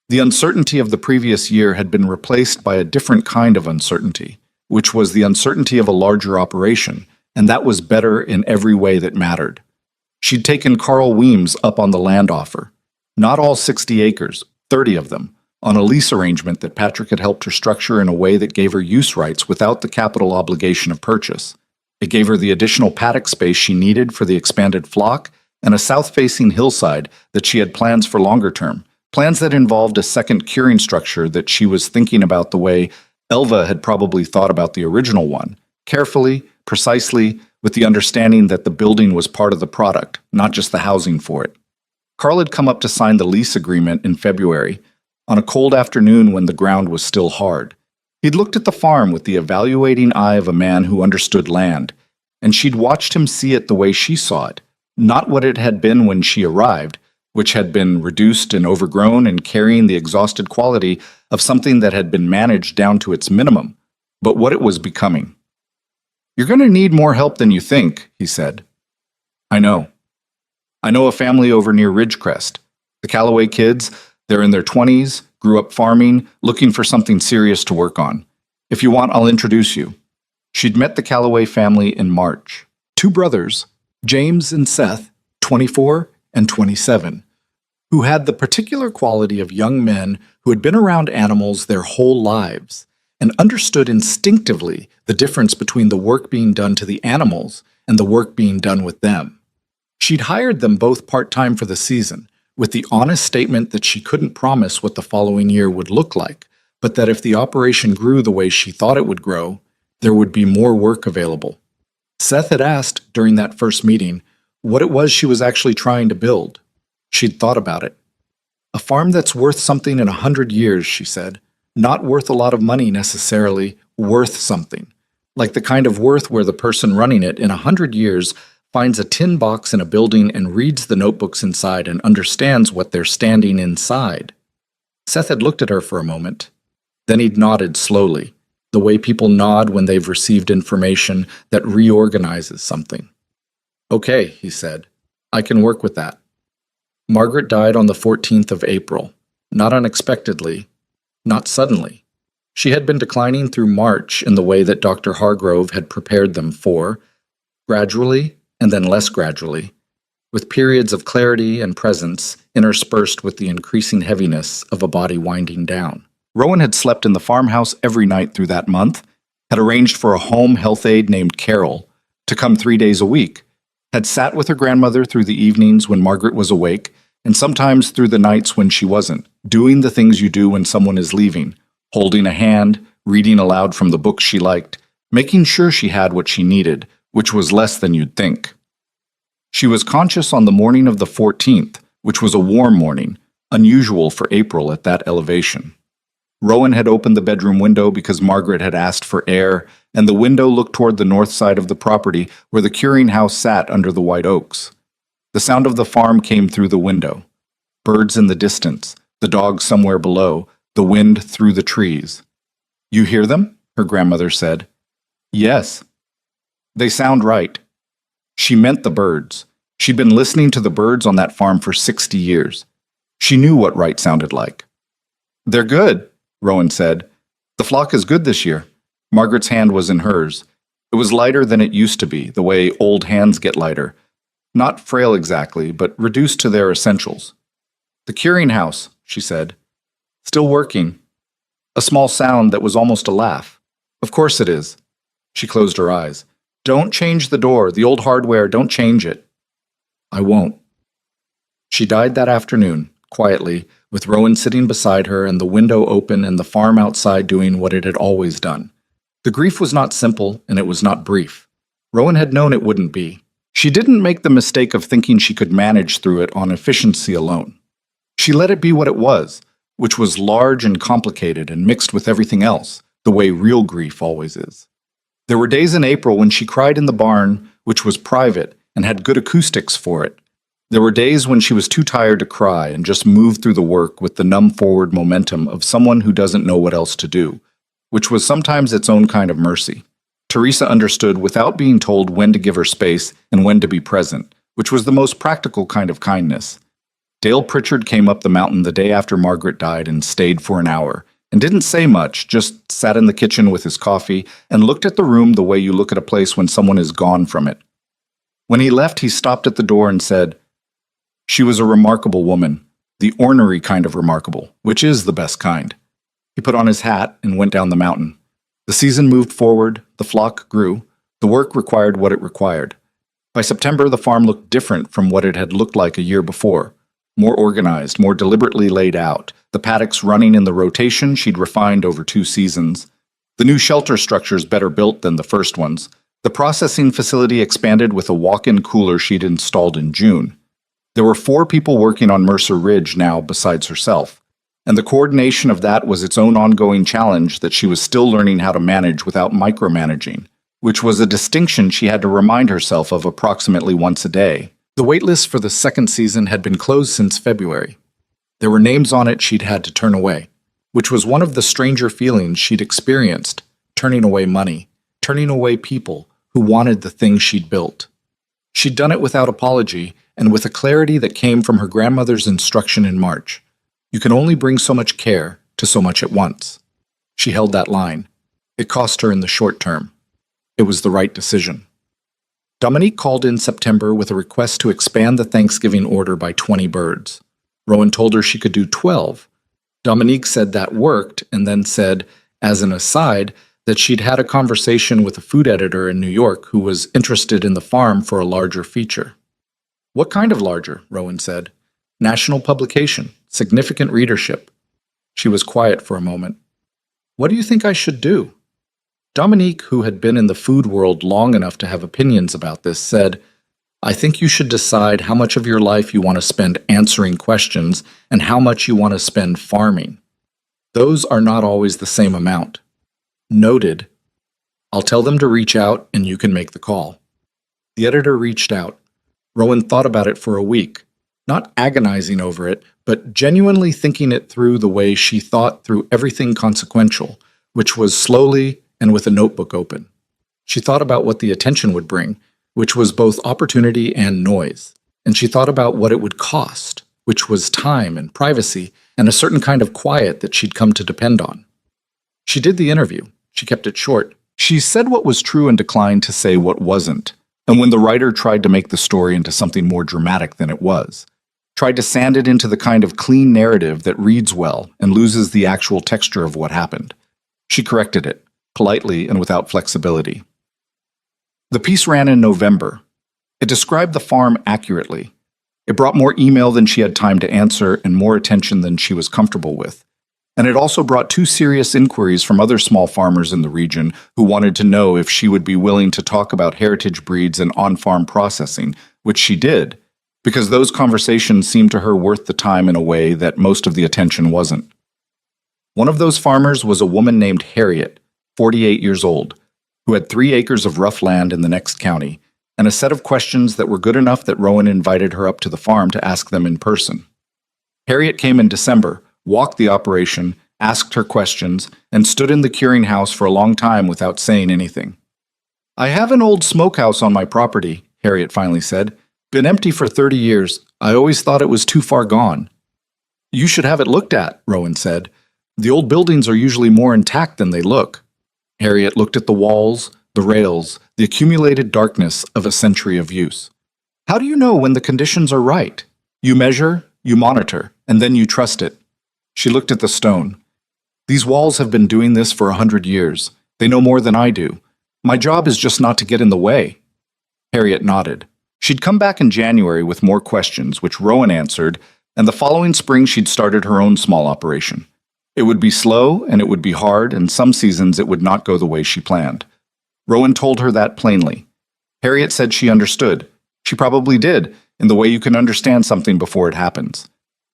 The uncertainty of the previous year had been replaced by a different kind of uncertainty, which was the uncertainty of a larger operation, and that was better in every way that mattered. She'd taken Carl Weems up on the land offer. Not all 60 acres, 30 of them, on a lease arrangement that Patrick had helped her structure in a way that gave her use rights without the capital obligation of purchase. It gave her the additional paddock space she needed for the expanded flock and a south-facing hillside that she had plans for longer term, plans that involved a second curing structure that she was thinking about the way Elva had probably thought about the original one, carefully, precisely, with the understanding that the building was part of the product, not just the housing for it. Carl had come up to sign the lease agreement in February, on a cold afternoon when the ground was still hard. He'd looked at the farm with the evaluating eye of a man who understood land, and she'd watched him see it the way she saw it, not what it had been when she arrived, which had been reduced and overgrown and carrying the exhausted quality of something that had been managed down to its minimum, but what it was becoming. "You're going to need more help than you think," he said. "I know. I know a family over near Ridgecrest. The Callaway kids, they're in their 20s, grew up farming, looking for something serious to work on. If you want, I'll introduce you." She'd met the Callaway family in March. Two brothers, James and Seth, 24 and 27, who had the particular quality of young men who had been around animals their whole lives and understood instinctively the difference between the work being done to the animals and the work being done with them. She'd hired them both part-time for the season, with the honest statement that she couldn't promise what the following year would look like, but that if the operation grew the way she thought it would grow, there would be more work available. Seth had asked during that first meeting what it was she was actually trying to build. She'd thought about it. "A farm that's worth something in 100 years, she said. Not worth a lot of money necessarily, worth something. Like the kind of worth where the person running it in 100 years finds a tin box in a building and reads the notebooks inside and understands what they're standing inside." Seth had looked at her for a moment. Then he'd nodded slowly, the way people nod when they've received information that reorganizes something. "Okay," he said. "I can work with that." Margaret died on the 14th of April, not unexpectedly, not suddenly. She had been declining through March in the way that Dr. Hargrove had prepared them for, gradually and then less gradually, with periods of clarity and presence interspersed with the increasing heaviness of a body winding down. Rowan had slept in the farmhouse every night through that month, had arranged for a home health aide named Carol to come 3 days a week, had sat with her grandmother through the evenings when Margaret was awake, and sometimes through the nights when she wasn't, doing the things you do when someone is leaving, holding a hand, reading aloud from the books she liked, making sure she had what she needed, which was less than you'd think. She was conscious on the morning of the 14th, which was a warm morning, unusual for April at that elevation. Rowan had opened the bedroom window because Margaret had asked for air, and the window looked toward the north side of the property where the curing house sat under the white oaks. The sound of the farm came through the window. Birds in the distance, the dogs somewhere below, the wind through the trees. "You hear them?" her grandmother said. "Yes." "They sound right." She meant the birds. She'd been listening to the birds on that farm for 60 years. She knew what right sounded like. "They're good," Rowan said. "The flock is good this year." Margaret's hand was in hers. It was lighter than it used to be, the way old hands get lighter. Not frail exactly, but reduced to their essentials. "The curing house," she said. "Still working." A small sound that was almost a laugh. "Of course it is." She closed her eyes. "Don't change the door, the old hardware, don't change it." "I won't." She died that afternoon, quietly, with Rowan sitting beside her and the window open and the farm outside doing what it had always done. The grief was not simple, and it was not brief. Rowan had known it wouldn't be. She didn't make the mistake of thinking she could manage through it on efficiency alone. She let it be what it was, which was large and complicated and mixed with everything else, the way real grief always is. There were days in April when she cried in the barn, which was private and had good acoustics for it. There were days when she was too tired to cry and just moved through the work with the numb forward momentum of someone who doesn't know what else to do, which was sometimes its own kind of mercy. Teresa understood without being told when to give her space and when to be present, which was the most practical kind of kindness. Dale Pritchard came up the mountain the day after Margaret died and stayed for an hour, and didn't say much, just sat in the kitchen with his coffee and looked at the room the way you look at a place when someone is gone from it. When he left, he stopped at the door and said, "She was a remarkable woman, the ornery kind of remarkable, which is the best kind." He put on his hat and went down the mountain. The season moved forward, the flock grew, the work required what it required. By September, the farm looked different from what it had looked like a year before. More organized, more deliberately laid out, the paddocks running in the rotation she'd refined over 2 seasons. The new shelter structures better built than the first ones, The processing facility expanded with a walk-in cooler she'd installed in June. There were 4 people working on Mercer Ridge now besides herself, and the coordination of that was its own ongoing challenge that she was still learning how to manage without micromanaging, which was a distinction she had to remind herself of approximately once a day. The waitlist for the second season had been closed since February. There were names on it she'd had to turn away, which was one of the stranger feelings she'd experienced, turning away money, turning away people who wanted the things she'd built. She'd done it without apology and with a clarity that came from her grandmother's instruction in March. You can only bring so much care to so much at once. She held that line. It cost her in the short term. It was the right decision. Dominique called in September with a request to expand the Thanksgiving order by 20 birds. Rowan told her she could do 12. Dominique said that worked and then said, as an aside, that she'd had a conversation with a food editor in New York who was interested in the farm for a larger feature. What kind of larger? Rowan said. National publication, significant readership. She was quiet for a moment. What do you think I should do? Dominique, who had been in the food world long enough to have opinions about this, said, I think you should decide how much of your life you want to spend answering questions and how much you want to spend farming. Those are not always the same amount. Noted. I'll tell them to reach out and you can make the call. The editor reached out. Rowan thought about it for a week, not agonizing over it, but genuinely thinking it through the way she thought through everything consequential, which was slowly and with a notebook open. She thought about what the attention would bring, which was both opportunity and noise, and she thought about what it would cost, which was time and privacy and a certain kind of quiet that she'd come to depend on. She did the interview. She kept it short. She said what was true and declined to say what wasn't. And when the writer tried to make the story into something more dramatic than it was, tried to sand it into the kind of clean narrative that reads well and loses the actual texture of what happened, she corrected it, politely and without flexibility. The piece ran in November. It described the farm accurately. It brought more email than she had time to answer and more attention than she was comfortable with. And it also brought 2 serious inquiries from other small farmers in the region who wanted to know if she would be willing to talk about heritage breeds and on-farm processing, which she did, because those conversations seemed to her worth the time in a way that most of the attention wasn't. One of those farmers was a woman named Harriet, 48 years old, who had 3 acres of rough land in the next county, and a set of questions that were good enough that Rowan invited her up to the farm to ask them in person. Harriet came in December, walked the operation, asked her questions, and stood in the curing house for a long time without saying anything. I have an old smokehouse on my property, Harriet finally said. Been empty for 30 years. I always thought it was too far gone. You should have it looked at, Rowan said. The old buildings are usually more intact than they look. Harriet looked at the walls, the rails, the accumulated darkness of a century of use. How do you know when the conditions are right? You measure, you monitor, and then you trust it. She looked at the stone. These walls have been doing this for 100 years. They know more than I do. My job is just not to get in the way. Harriet nodded. She'd come back in January with more questions, which Rowan answered, and the following spring she'd started her own small operation. It would be slow, and it would be hard, and some seasons it would not go the way she planned. Rowan told her that plainly. Harriet said she understood. She probably did, in the way you can understand something before it happens.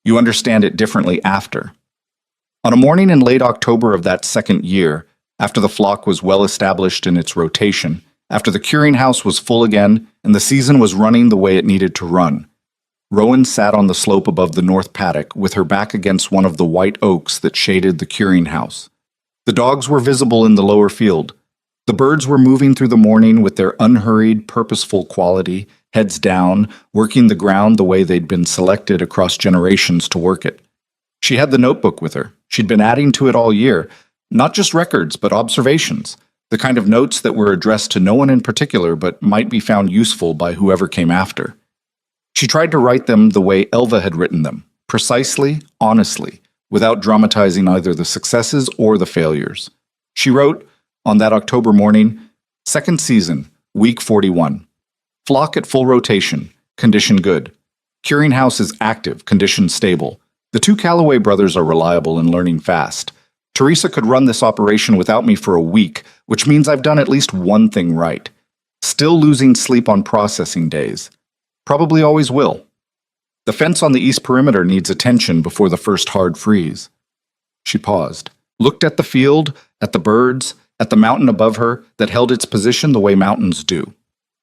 You understand it differently after. On a morning in late October of that second year, after the flock was well established in its rotation, after the curing house was full again, and the season was running the way it needed to run, Rowan sat on the slope above the north paddock with her back against one of the white oaks that shaded the curing house. The dogs were visible in the lower field. The birds were moving through the morning with their unhurried, purposeful quality, heads down, working the ground the way they'd been selected across generations to work it. She had the notebook with her. She'd been adding to it all year, not just records, but observations, the kind of notes that were addressed to no one in particular but might be found useful by whoever came after. She tried to write them the way Elva had written them, precisely, honestly, without dramatizing either the successes or the failures. She wrote, on that October morning, second season, week 41. Flock at full rotation, condition good. Curing house is active, condition stable. The 2 Calloway brothers are reliable and learning fast. Teresa could run this operation without me for a week, which means I've done at least one thing right. Still losing sleep on processing days. Probably always will. The fence on the east perimeter needs attention before the first hard freeze. She paused, looked at the field, at the birds, at the mountain above her that held its position the way mountains do,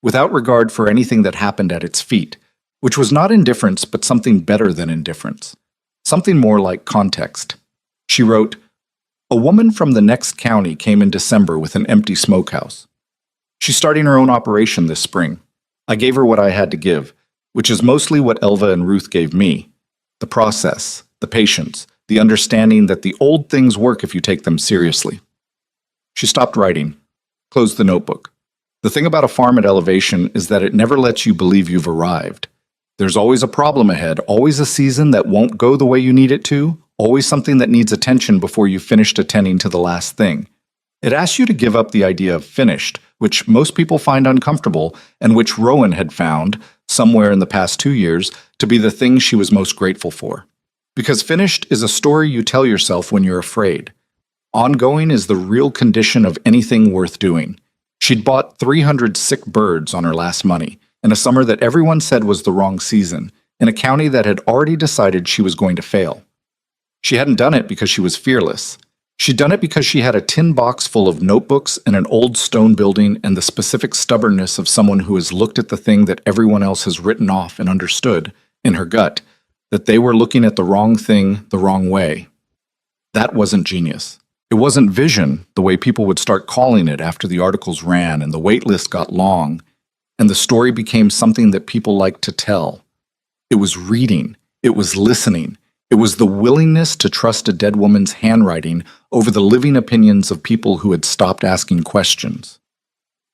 without regard for anything that happened at its feet, which was not indifference but something better than indifference, something more like context. She wrote, "A woman from the next county came in December with an empty smokehouse. She's starting her own operation this spring. I gave her what I had to give, which is mostly what Elva and Ruth gave me. The process, the patience, the understanding that the old things work if you take them seriously." She stopped writing, closed the notebook. The thing about a farm at elevation is that it never lets you believe you've arrived. There's always a problem ahead, always a season that won't go the way you need it to, always something that needs attention before you've finished attending to the last thing. It asks you to give up the idea of finished, which most people find uncomfortable, and which Rowan had found, somewhere in the past 2 years, to be the thing she was most grateful for. Because finished is a story you tell yourself when you're afraid. Ongoing is the real condition of anything worth doing. She'd bought 300 sick birds on her last money, in a summer that everyone said was the wrong season, in a county that had already decided she was going to fail. She hadn't done it because she was fearless. She'd done it because she had a tin box full of notebooks and an old stone building and the specific stubbornness of someone who has looked at the thing that everyone else has written off and understood, in her gut, that they were looking at the wrong thing the wrong way. That wasn't genius. It wasn't vision, the way people would start calling it after the articles ran and the wait list got long, and the story became something that people liked to tell. It was reading. It was listening. It was the willingness to trust a dead woman's handwriting over the living opinions of people who had stopped asking questions.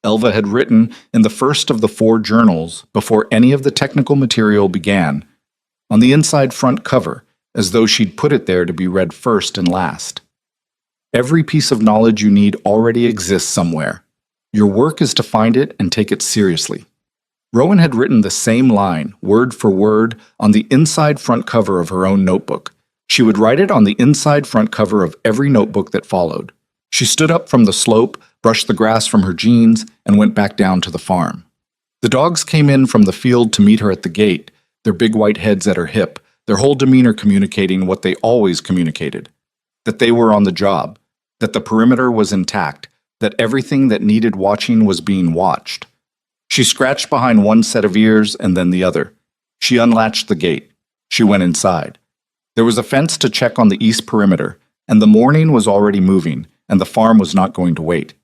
Elva had written in the first of the 4 journals before any of the technical material began, on the inside front cover, as though she'd put it there to be read first and last. Every piece of knowledge you need already exists somewhere. Your work is to find it and take it seriously. Rowan had written the same line, word for word, on the inside front cover of her own notebook. She would write it on the inside front cover of every notebook that followed. She stood up from the slope, brushed the grass from her jeans, and went back down to the farm. The dogs came in from the field to meet her at the gate, their big white heads at her hip, their whole demeanor communicating what they always communicated, that they were on the job, that the perimeter was intact, that everything that needed watching was being watched. She scratched behind one set of ears and then the other. She unlatched the gate. She went inside. There was a fence to check on the east perimeter, and the morning was already moving, and the farm was not going to wait.